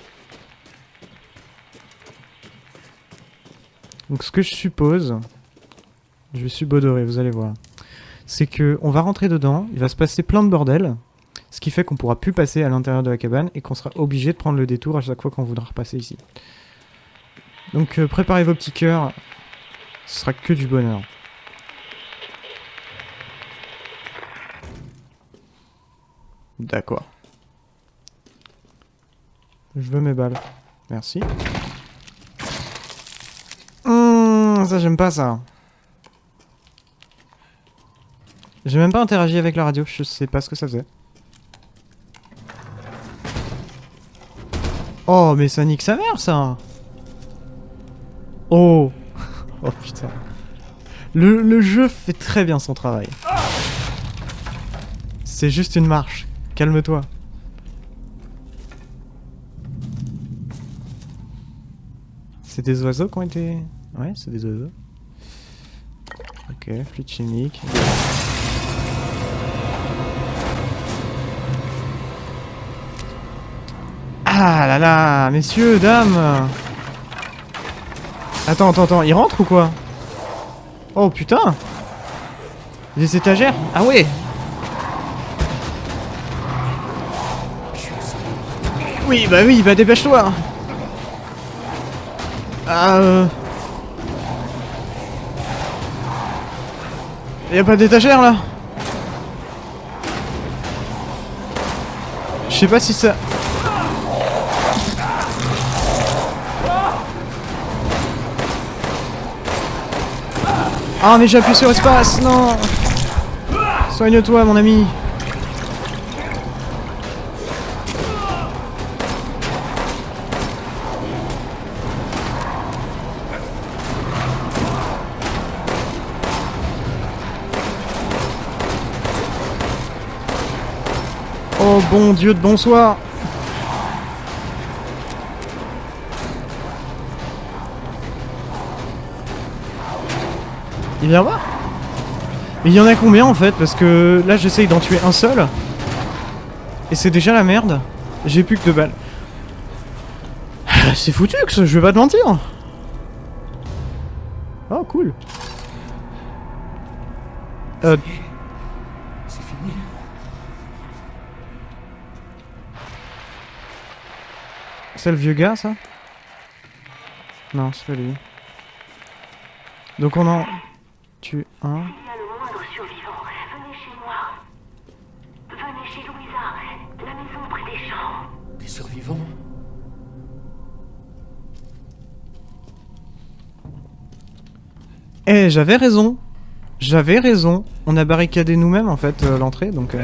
Donc ce que je suppose... Je vais subodorer, vous allez voir. C'est que on va rentrer dedans, il va se passer plein de bordel. Ce qui fait qu'on pourra plus passer à l'intérieur de la cabane et qu'on sera obligé de prendre le détour à chaque fois qu'on voudra repasser ici. Donc préparez vos petits cœurs, ce sera que du bonheur. D'accord. Je veux mes balles. Merci. Ça j'aime pas ça. J'ai même pas interagi avec la radio, je sais pas ce que ça faisait. Oh mais ça nique sa mère ça. Oh. Oh putain. Le jeu fait très bien son travail. C'est juste une marche. Calme-toi. C'est des oiseaux qui ont été... Ouais, c'est des oiseaux. Ok, fluide chimique. Ah là là, messieurs, dames. Attends, il rentre ou quoi? Oh putain. Les étagères? Ah ouais. Oui, bah dépêche-toi. Y a pas d'étagère là? Je sais pas si ça... Ah mais j'ai appuyé sur espace, non. Soigne-toi mon ami. Oh bon Dieu de bonsoir. Il vient voir? Mais il y en a combien en fait? Parce que là j'essaye d'en tuer un seul. Et c'est déjà la merde. J'ai plus que 2 balles. C'est foutu que je vais pas te mentir. Oh cool. C'est fini. C'est le vieux gars ça? Non, c'est pas lui. Donc on en tue un. Il y a le moindre survivant. Venez chez moi. Venez chez Louisa. La maison près des champs. Des survivants? Eh, j'avais raison. J'avais raison. On a barricadé nous-mêmes en fait l'entrée donc...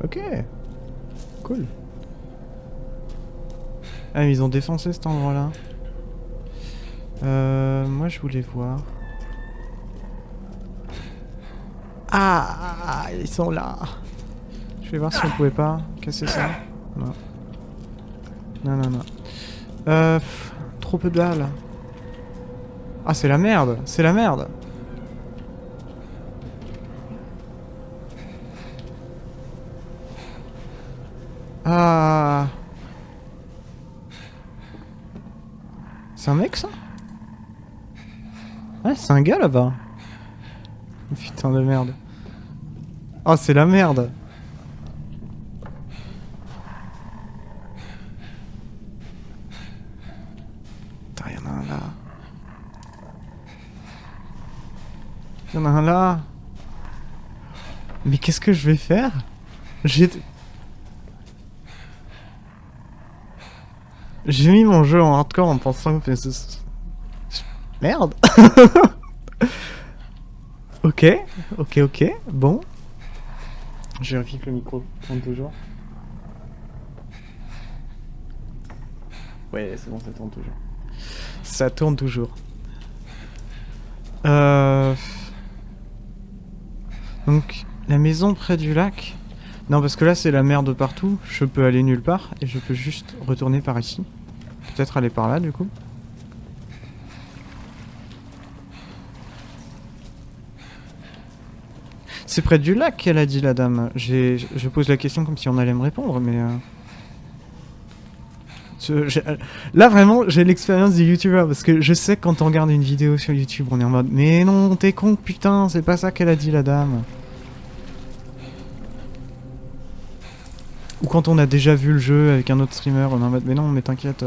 Ok. Cool. Ah, ils ont défoncé cet endroit-là. Moi je voulais voir... Ah, ils sont là. Je vais voir si on pouvait pas casser ça. Non. Non. Trop peu de balles. Ah, c'est la merde. C'est la merde. Ah. C'est un mec ça? Ouais, c'est un gars là-bas. Putain de merde. Oh, c'est la merde. Putain, y'en a un là. Y'en a un là. Mais qu'est-ce que je vais faire? J'ai mis mon jeu en hardcore en pensant que... Merde. Ok, bon. Je vérifie que le micro tourne toujours. Ouais, c'est bon, ça tourne toujours. Ça tourne toujours. Donc, la maison près du lac. Non, parce que là, c'est la merde partout. Je peux aller nulle part et je peux juste retourner par ici. Peut-être aller par là, du coup. C'est près du lac qu'elle a dit la dame. Je pose la question comme si on allait me répondre, mais... Là vraiment j'ai l'expérience du youtubeur parce que je sais que quand on regarde une vidéo sur YouTube on est en mode mais non t'es con putain c'est pas ça qu'elle a dit la dame. Ou quand on a déjà vu le jeu avec un autre streamer on est en mode mais non mais t'inquiète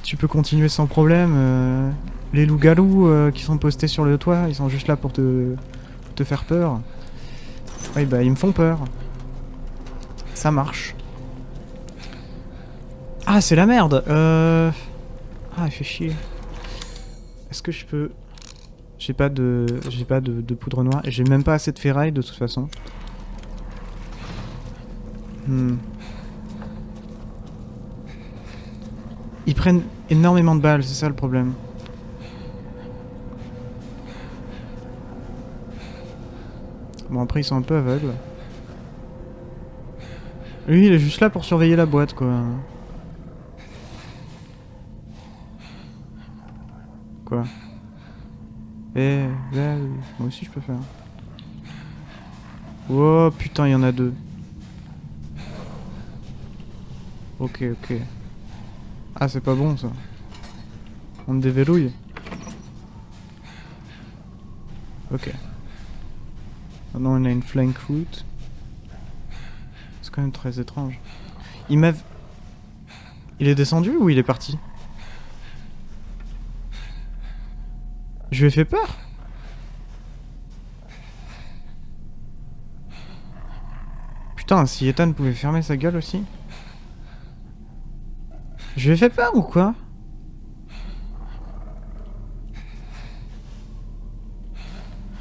tu peux continuer sans problème les loups-garous qui sont postés sur le toit ils sont juste là pour te faire peur. Oui bah ils me font peur. Ça marche. Ah, c'est la merde. Ah, il fait chier. Est-ce que je peux... J'ai pas de poudre noire et j'ai même pas assez de ferraille de toute façon. Ils prennent énormément de balles, c'est ça le problème. Bon après ils sont un peu aveugles. Lui il est juste là pour surveiller la boîte quoi. Quoi? Moi aussi je peux faire. Oh putain, il y en a deux. Ok, ok. Ah, c'est pas bon ça. On déverrouille. Ok. Maintenant on a une flank route. C'est quand même très étrange. Il m'a... Il est descendu ou il est parti? Je lui ai fait peur? Putain, si Ethan pouvait fermer sa gueule aussi. Je lui ai fait peur ou quoi?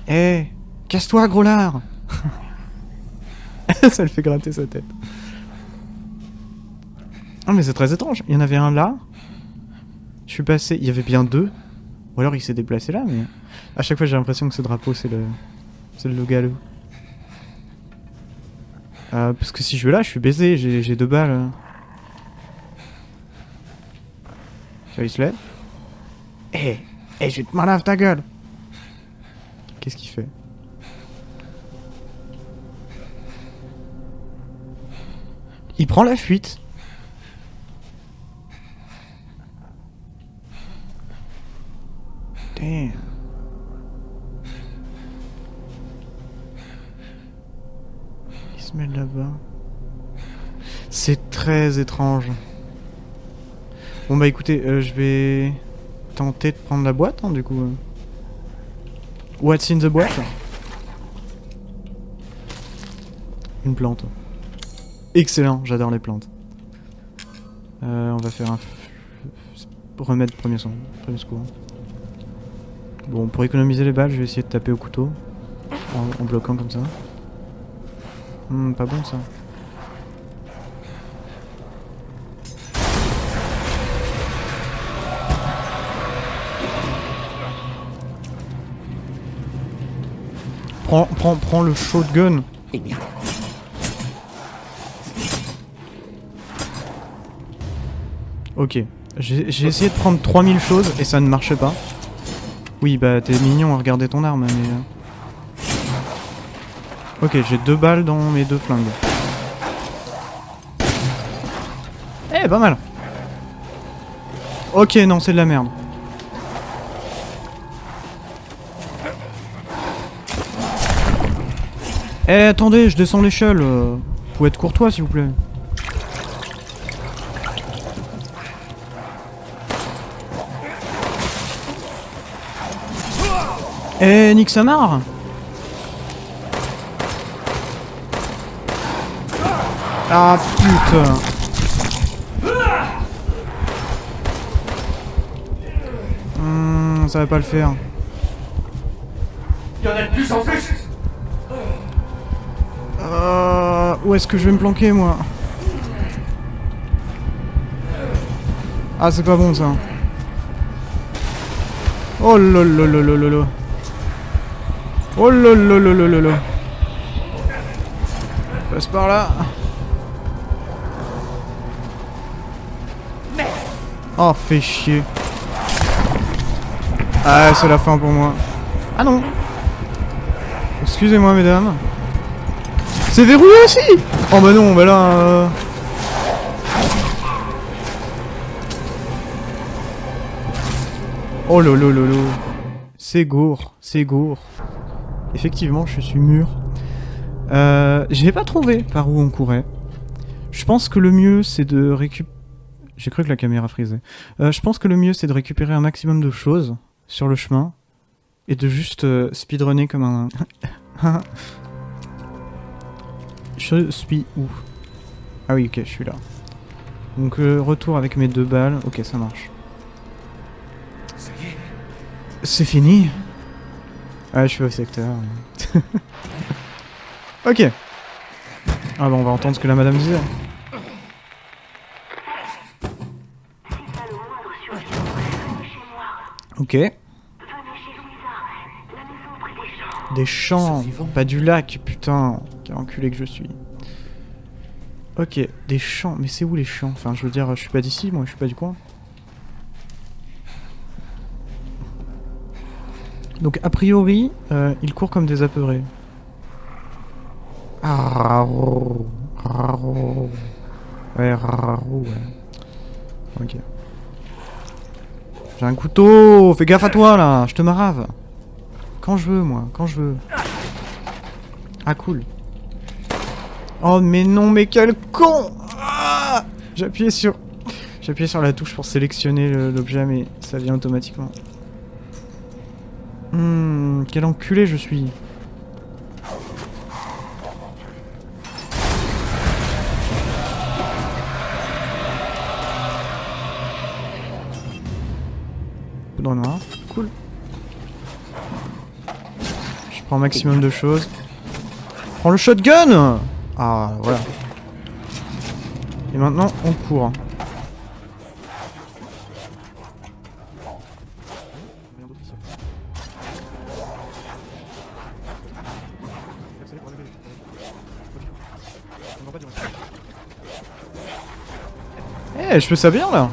Eh, casse-toi, gros lard. Ça le fait gratter sa tête. Ah mais c'est très étrange. Il y en avait un là. Je suis passé... Il y avait bien deux. Ou alors il s'est déplacé là, mais... À chaque fois j'ai l'impression que ce drapeau c'est le... C'est le galop. Parce que si je vais là, je suis baisé. J'ai 2 balles. Ça il se lève. Eh, je vais te malave ta gueule. Qu'est-ce qu'il fait? Il prend la fuite. Damn. Il se met là-bas. C'est très étrange. Bon bah écoutez, je vais tenter de prendre la boîte, hein, du coup. What's in the boîte? Une plante. Excellent, j'adore les plantes. On va faire un remède premier secours. Bon, pour économiser les balles, je vais essayer de taper au couteau. En bloquant comme ça. Pas bon ça. Prends le shotgun. Et merde. Ok. J'ai essayé de prendre 3000 choses et ça ne marchait pas. Oui, bah t'es mignon à regarder ton arme, mais... Ok, j'ai 2 balles dans mes 2 flingues. Eh, pas mal. Ok, non, c'est de la merde. Eh, attendez, je descends l'échelle. Vous pouvez être courtois, s'il vous plaît. Eh, nique sa mare. Ah, putain. Ça va pas le faire. Il y en a de plus en plus. Où est-ce que je vais me planquer, moi? Ah, c'est pas bon, ça. Oh lolololololo. Oh lolololololo. Passe par là. Oh, fais chier. Ah, c'est la fin pour moi. Ah non. Excusez-moi, mesdames. C'est verrouillé aussi. Oh bah non, bah là... Oh lolololo. C'est gore, c'est gore. Effectivement, je suis mûr. J'ai pas trouvé par où on courait. Je pense que le mieux, c'est de récupérer... J'ai cru que la caméra frisait. Je pense que le mieux, c'est de récupérer un maximum de choses sur le chemin. Et de juste speedrunner comme un... Je suis où? Ah oui, ok, je suis là. Donc retour avec mes 2 balles. Ok, ça marche. Ça y est. C'est fini? Ah, je suis au secteur. Ok. Ah bah on va entendre ce que la madame disait. Si t'as le moindre survivant, venez chez moi. Ok. Venez chez Louisa, la maison près des champs. Des champs, Survivant. pas du lac, putain. Quel enculé que je suis. Ok, des champs. Mais c'est où les champs? Enfin, je veux dire, je suis pas d'ici, moi, je suis pas du coin. Donc, a priori, ils courent comme des apeurés. Rarou. Rarou. Ouais, rarou, ouais. Ok. J'ai un couteau. Fais gaffe à toi, là. Je te marave. Quand je veux, moi. Quand je veux. Ah, cool. Oh, mais non, mais quel con. Ah, j'ai appuyé sur la touche pour sélectionner l'objet, mais ça vient automatiquement. Quel enculé je suis. Poudre noire, cool. Je prends un maximum de choses. Prends le shotgun. Ah, voilà. Et maintenant, on court. Eh, je fais ça bien là.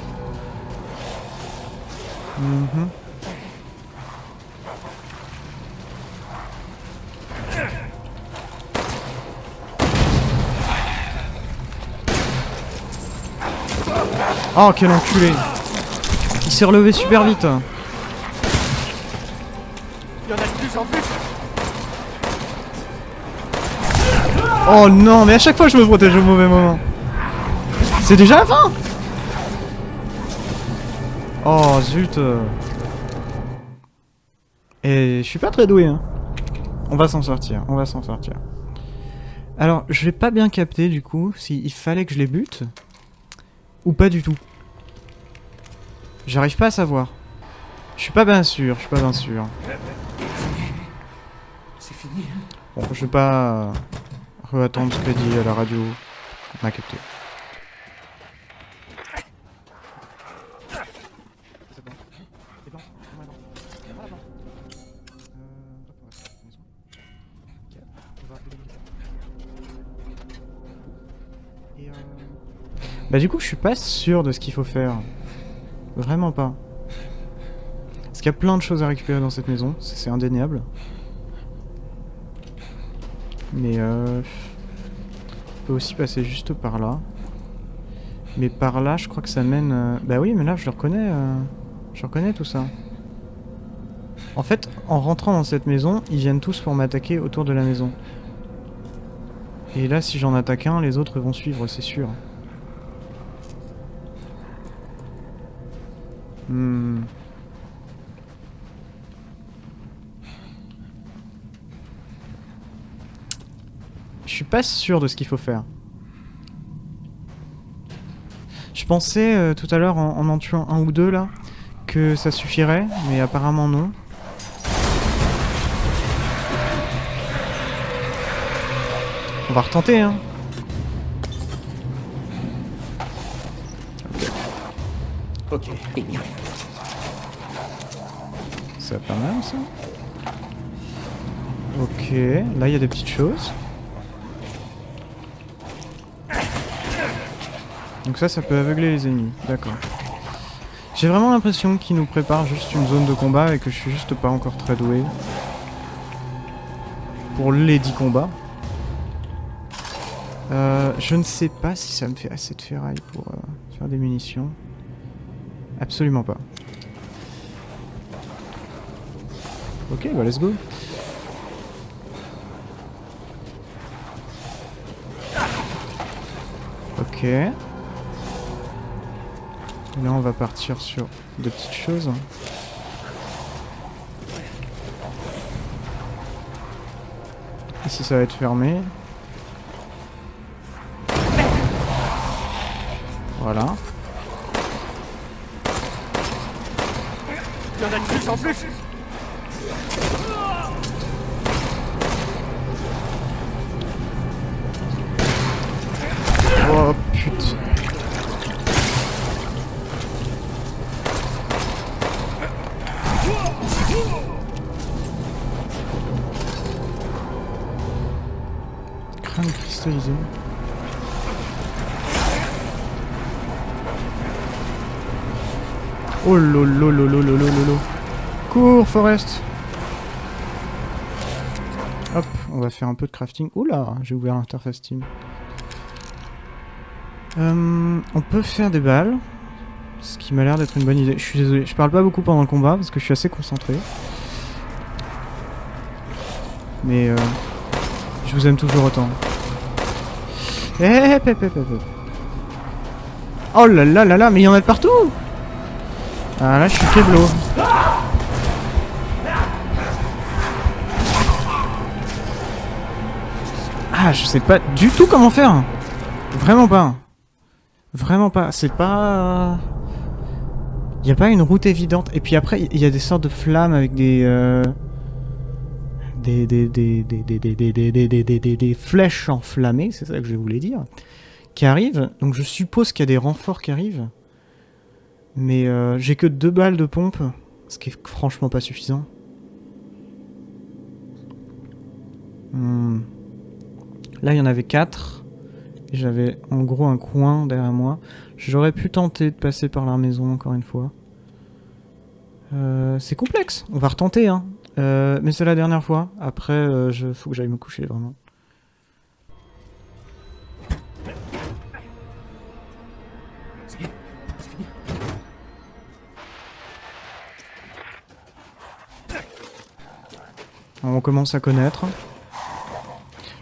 Oh, quel enculé. Il s'est relevé super vite. Il y en a de plus en plus. Oh non, mais à chaque fois je me protège au mauvais moment. C'est déjà la fin. Oh zut. Et je suis pas très doué, hein. On va s'en sortir, on va s'en sortir. Alors, je vais pas bien capter du coup s'il fallait que je les bute ou pas du tout. J'arrive pas à savoir. Je suis pas bien sûr, je suis pas bien sûr. C'est fini. Bon, je vais pas re-attendre ce qu'a dit à la radio. On a capté. Bah du coup je suis pas sûr de ce qu'il faut faire. Vraiment pas. Parce qu'il y a plein de choses à récupérer dans cette maison, c'est indéniable. Mais on peut aussi passer juste par là. Mais par là je crois que ça mène... Bah oui mais là je le reconnais. Je reconnais tout ça. En fait en rentrant dans cette maison, ils viennent tous pour m'attaquer autour de la maison. Et là si j'en attaque un, les autres vont suivre, c'est sûr. Je suis pas sûr de ce qu'il faut faire. Je pensais tout à l'heure en tuant un ou deux là que ça suffirait, mais apparemment non. On va retenter hein. Ok. C'est pas mal ça. Ok, là il y a des petites choses. Donc ça peut aveugler les ennemis, d'accord. J'ai vraiment l'impression qu'ils nous préparent juste une zone de combat et que je suis juste pas encore très doué pour les 10 combats. Je ne sais pas si ça me fait assez de ferraille pour faire des munitions. Absolument pas. Ok, bah let's go. Ok. Et là on va partir sur deux petites choses. Ici ça va être fermé. Voilà. Il y en a de plus en plus. Oh putain. Crâne cristallisé. Oh lolo. Cours Forest. Hop, on va faire un peu de crafting. Oula, j'ai ouvert l'interface Steam. On peut faire des balles. Ce qui m'a l'air d'être une bonne idée. Je suis désolé, je parle pas beaucoup pendant le combat parce que je suis assez concentré. Mais je vous aime toujours autant. Oh là là là là, mais il y en a de partout. Ah là, je suis faiblo. Ah, je sais pas du tout comment faire. Vraiment pas. Vraiment pas. C'est pas... Il n'y a pas une route évidente. Et puis après, il y a des sortes de flammes avec des flèches enflammées, c'est ça que je voulais dire, qui arrivent. Donc je suppose qu'il y a des renforts qui arrivent. Mais j'ai que 2 balles de pompe, ce qui est franchement pas suffisant. Là, il y en avait 4. J'avais en gros un coin derrière moi. J'aurais pu tenter de passer par la maison encore une fois. C'est complexe. On va retenter, hein. Mais c'est la dernière fois. Après, faut que j'aille me coucher, vraiment. On commence à connaître.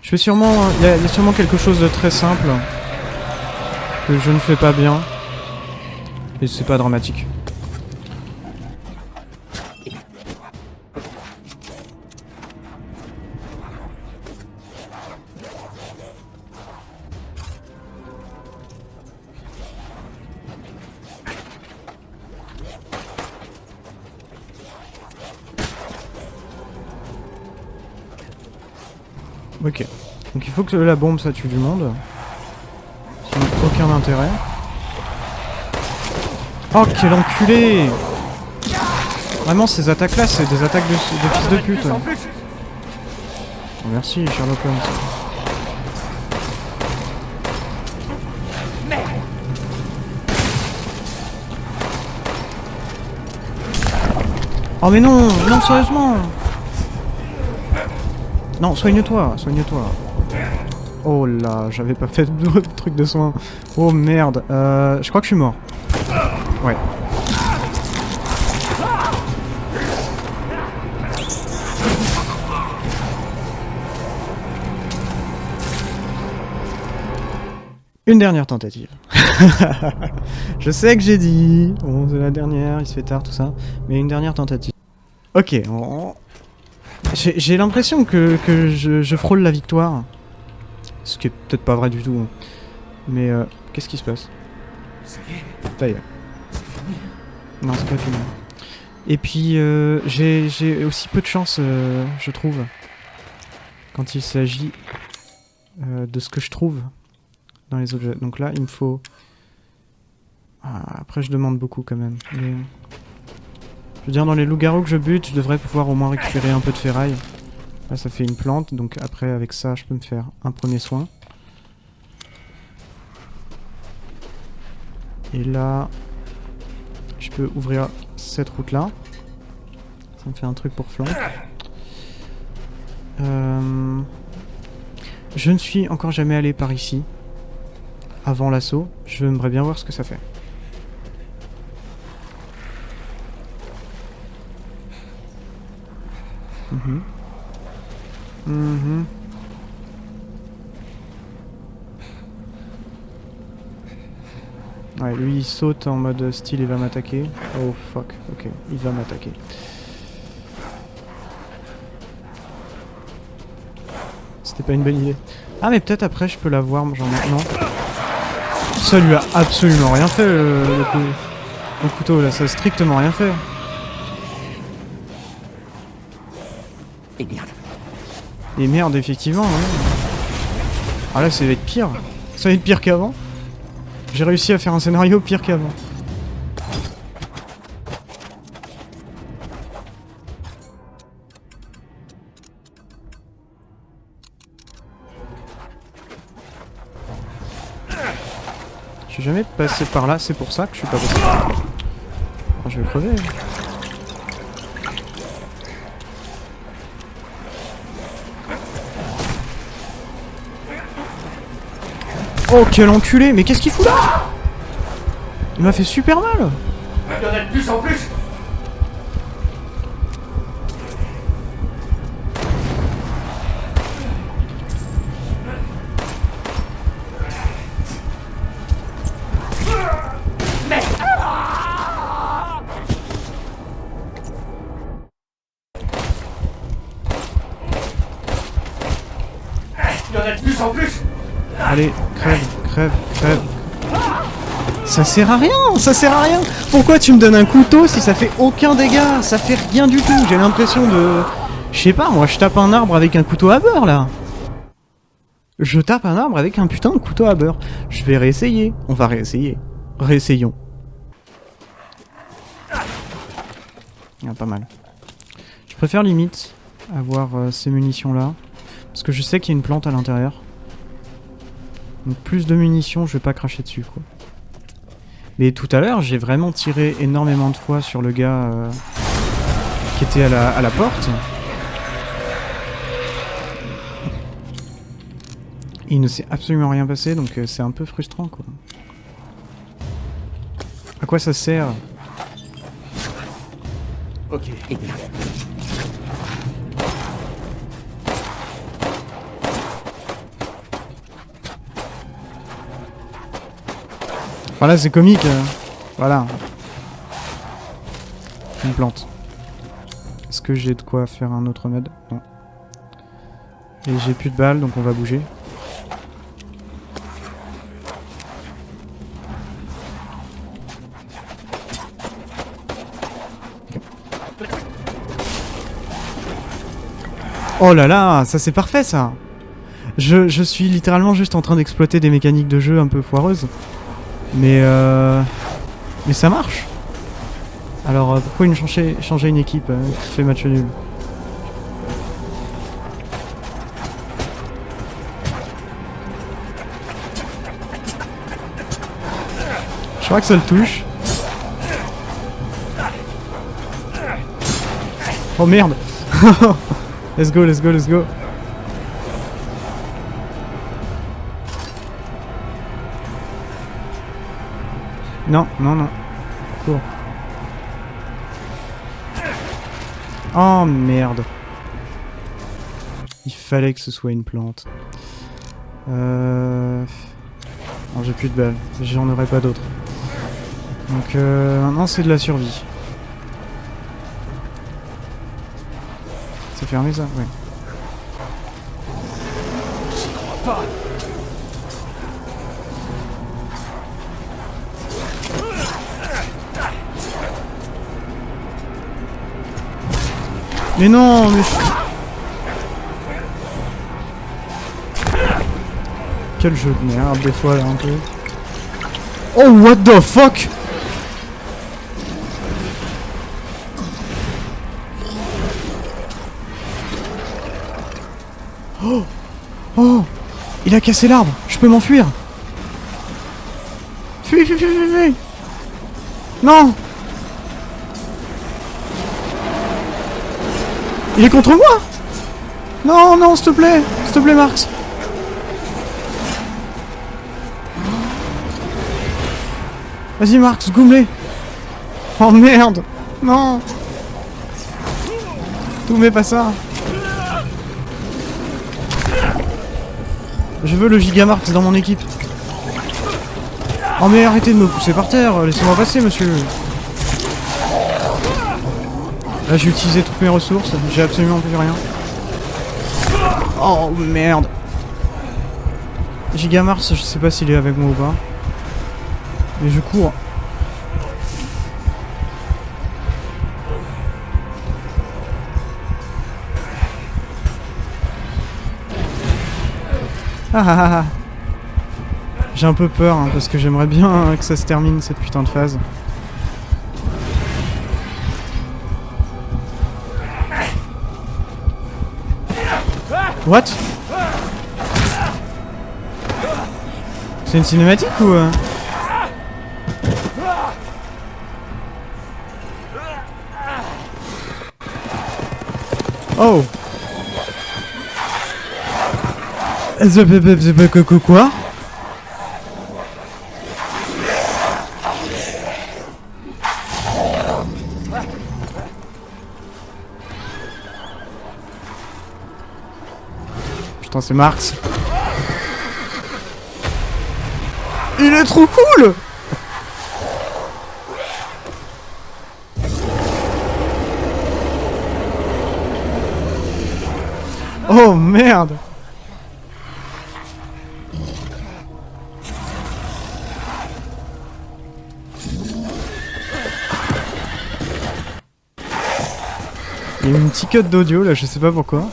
Je vais sûrement... Il y a sûrement quelque chose de très simple que je ne fais pas bien. Et c'est pas dramatique. Ok. Donc il faut que la bombe ça tue du monde. Sinon aucun intérêt. Oh quel enculé! Vraiment ces attaques là c'est des attaques de fils de pute. Oh, merci Sherlock Holmes. Oh mais non! Non sérieusement! Non, soigne-toi, soigne-toi. Oh là, j'avais pas fait de truc de soin. Oh merde, je crois que je suis mort. Ouais. Une dernière tentative. Je sais que j'ai dit. Bon, c'est la dernière, il se fait tard, tout ça. Mais une dernière tentative. Ok, j'ai l'impression que je frôle la victoire. Ce qui est peut-être pas vrai du tout. Mais qu'est-ce qui se passe? Ça y est, Ça y est. c'est fini. Non, c'est pas fini. Et puis j'ai aussi peu de chance, je trouve, quand il s'agit de ce que je trouve dans les objets. Donc là, il me faut... Ah, après, je demande beaucoup quand même. Mais... Je veux dire, dans les loups-garous que je bute, je devrais pouvoir au moins récupérer un peu de ferraille. Là, ça fait une plante, donc après, avec ça, je peux me faire un premier soin. Et là, je peux ouvrir cette route-là. Ça me fait un truc pour flanc. Je ne suis encore jamais allé par ici. Avant l'assaut, j'aimerais bien voir ce que ça fait. Ouais, lui il saute en mode style il va m'attaquer. Oh fuck, ok, il va m'attaquer. C'était pas une bonne idée. Ah mais peut-être après je peux l'avoir genre maintenant. Ça lui a absolument rien fait le couteau là, ça a strictement rien fait. Et merde. Et merde, effectivement, ouais. Ah là, ça va être pire. Ça va être pire qu'avant. J'ai réussi à faire un scénario pire qu'avant. Je suis jamais passé par là, c'est pour ça que je suis pas passé par là. Oh, je vais crever. Oh, quel enculé! Mais qu'est-ce qu'il fout là? Il m'a fait super mal! Il y en a de plus en plus. Il y en a de plus en plus. Allez, crève, crève, crève. Ça sert à rien, ça sert à rien. Pourquoi tu me donnes un couteau si ça fait aucun dégât? Ça fait rien du tout. J'ai l'impression de... Je sais pas, moi je tape un arbre avec un couteau à beurre là. Je tape un arbre avec un putain de couteau à beurre. Je vais réessayer. On va réessayer. Réessayons. Ah, pas mal. Je préfère limite avoir ces munitions là. Parce que je sais qu'il y a une plante à l'intérieur. Donc plus de munitions, je vais pas cracher dessus quoi. Mais tout à l'heure, j'ai vraiment tiré énormément de fois sur le gars qui était à la porte. Il ne s'est absolument rien passé, donc c'est un peu frustrant quoi. À quoi ça sert? Ok. Voilà, c'est comique. Voilà. Une plante. Est-ce que j'ai de quoi faire un autre med? Non. Et j'ai plus de balles, donc on va bouger. Oh là là, ça c'est parfait ça. Je suis littéralement juste en train d'exploiter des mécaniques de jeu un peu foireuses. Mais ça marche. Alors pourquoi changer une équipe qui fait match nul? Je crois que ça le touche. Oh merde. Let's go, let's go, let's go. Non, non, non. Cours. Oh merde. Il fallait que ce soit une plante. Non, j'ai plus de balles. J'en aurai pas d'autres. Donc maintenant c'est de la survie. C'est fermé ça? Ouais. J'y crois pas. Mais non, mais... Quel jeu de merde des fois là un peu. Oh what the fuck. Oh. Oh. Il a cassé l'arbre. Je peux m'enfuir. Fuis, fuis, fuis, fuis, fuis. Non. Il est contre moi. Non, non, s'il te plaît, Marx. Vas-y, Marx, gomme-les. Oh merde. Non. Tout mais pas ça. Je veux le Gigamarx dans mon équipe. Oh mais arrêtez de me pousser par terre. Laissez-moi passer, monsieur. Là j'ai utilisé toutes mes ressources, j'ai absolument plus rien. Oh merde. Gigamars, je sais pas s'il est avec moi ou pas. Mais je cours. Ah ah ah. J'ai un peu peur hein, parce que j'aimerais bien que ça se termine cette putain de phase. What? C'est une cinématique ou Oh. Quoi? Putain, c'est Marx. Il est trop cool! Oh merde! Il y a une petite cut d'audio là, je sais pas pourquoi.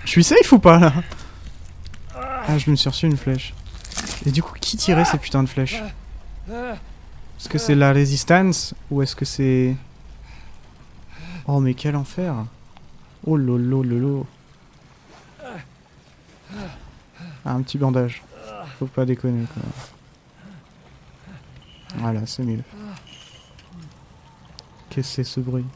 Je suis safe ou pas là? Ah, je me suis reçu une flèche. Et du coup, qui tirait ces putains de flèches? Est-ce que c'est la résistance ou est-ce que c'est... Oh mais quel enfer! Oh lolo lolo. Ah, un petit bandage. Faut pas déconner quoi. Voilà, c'est mieux. Qu'est-ce que c'est ce bruit?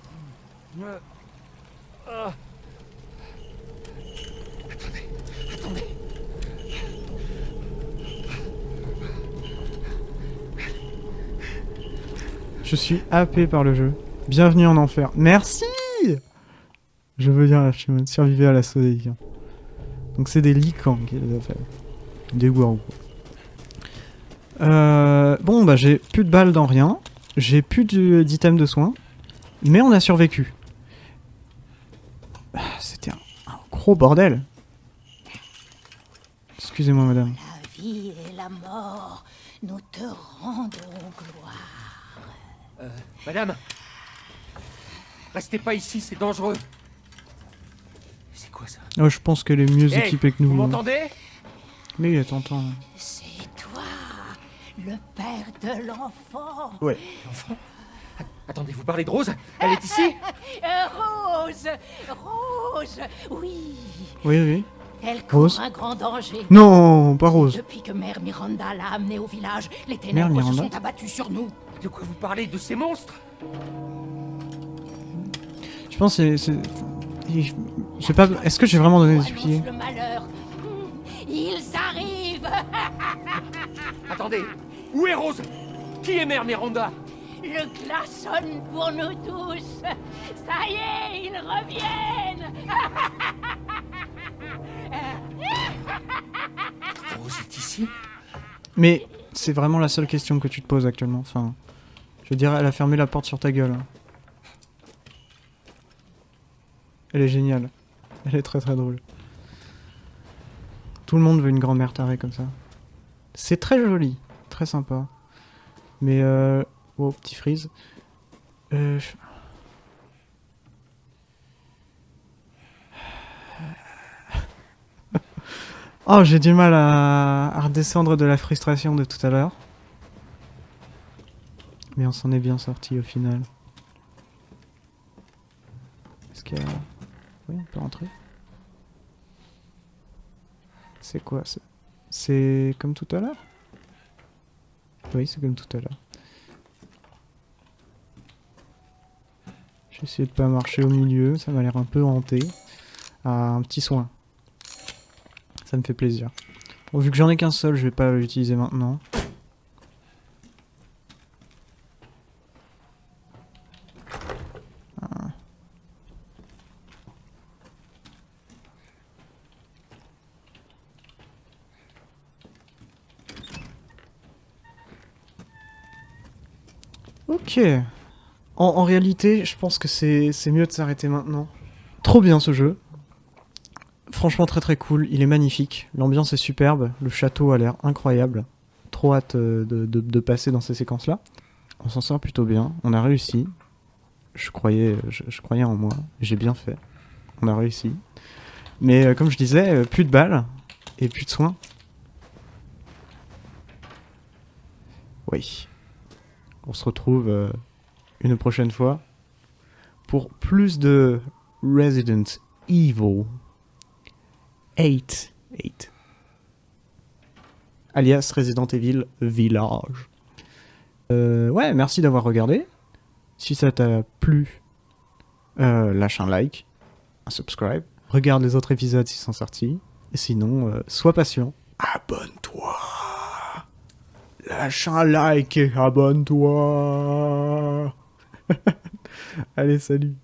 Attendez. Je suis happé par le jeu. Bienvenue en enfer. Merci! Je veux dire l'archimède. Survivez à l'assaut des licornes. Donc c'est des licornes qui les a fait. Des gourous. Bon bah j'ai plus de balles dans rien. J'ai plus d'items de soins. Mais on a survécu. C'était un gros bordel. Excusez-moi madame. La vie et la mort, nous te rendrons gloire. Madame, restez pas ici, c'est dangereux. C'est quoi ça? Oh, je pense qu'elle est mieux équipée que nous. Vous m'entendez? Mais t'entends. C'est toi, le père de l'enfant. Ouais. L'enfant? Attendez, vous parlez de Rose? Elle est ici? Rose, Rose, oui. Oui. Elle court Rose? un grand danger. Non, pas Rose. Depuis que Mère Miranda l'a amenée au village, les Mère ténèbres se Miranda? sont abattues sur nous. De quoi vous parlez? De ces monstres? Je pense que c'est... Je sais pas... Est-ce que j'ai vraiment donné des pieds? Annonce le malheur. Ils arrivent. Attendez, où est Rose? Qui est Mère Miranda? Le glaçonne pour nous tous. Ça y est, ils reviennent. Rose est ici? Mais c'est vraiment la seule question que tu te poses actuellement. Enfin, je veux dire, elle a fermé la porte sur ta gueule. Elle est géniale. Elle est très très drôle. Tout le monde veut une grand-mère tarée comme ça. C'est très joli, très sympa. Mais oh, petit freeze. Oh, j'ai du mal à redescendre de la frustration de tout à l'heure. Mais on s'en est bien sorti au final. Est-ce qu'il y a... Oui, on peut rentrer. C'est quoi ça? C'est comme tout à l'heure? Oui, c'est comme tout à l'heure. J'ai essayé de pas marcher au milieu, ça m'a l'air un peu hanté. Ah, un petit soin. Ça me fait plaisir. Bon, vu que j'en ai qu'un seul, je vais pas l'utiliser maintenant. Ah. Ok. En réalité, je pense que c'est mieux de s'arrêter maintenant. Trop bien ce jeu. Franchement très très cool, il est magnifique, l'ambiance est superbe, le château a l'air incroyable. Trop hâte de passer dans ces séquences-là. On s'en sort plutôt bien, on a réussi. Je croyais en moi, j'ai bien fait. On a réussi. Mais comme je disais, plus de balles et plus de soins. Oui. On se retrouve une prochaine fois pour plus de Resident Evil 8. Alias Resident Evil Village. Ouais, merci d'avoir regardé. Si ça t'a plu, lâche un like, un subscribe. Regarde les autres épisodes s'ils sont sortis. Et sinon, sois patient. Abonne-toi. Lâche un like et abonne-toi. Allez, salut.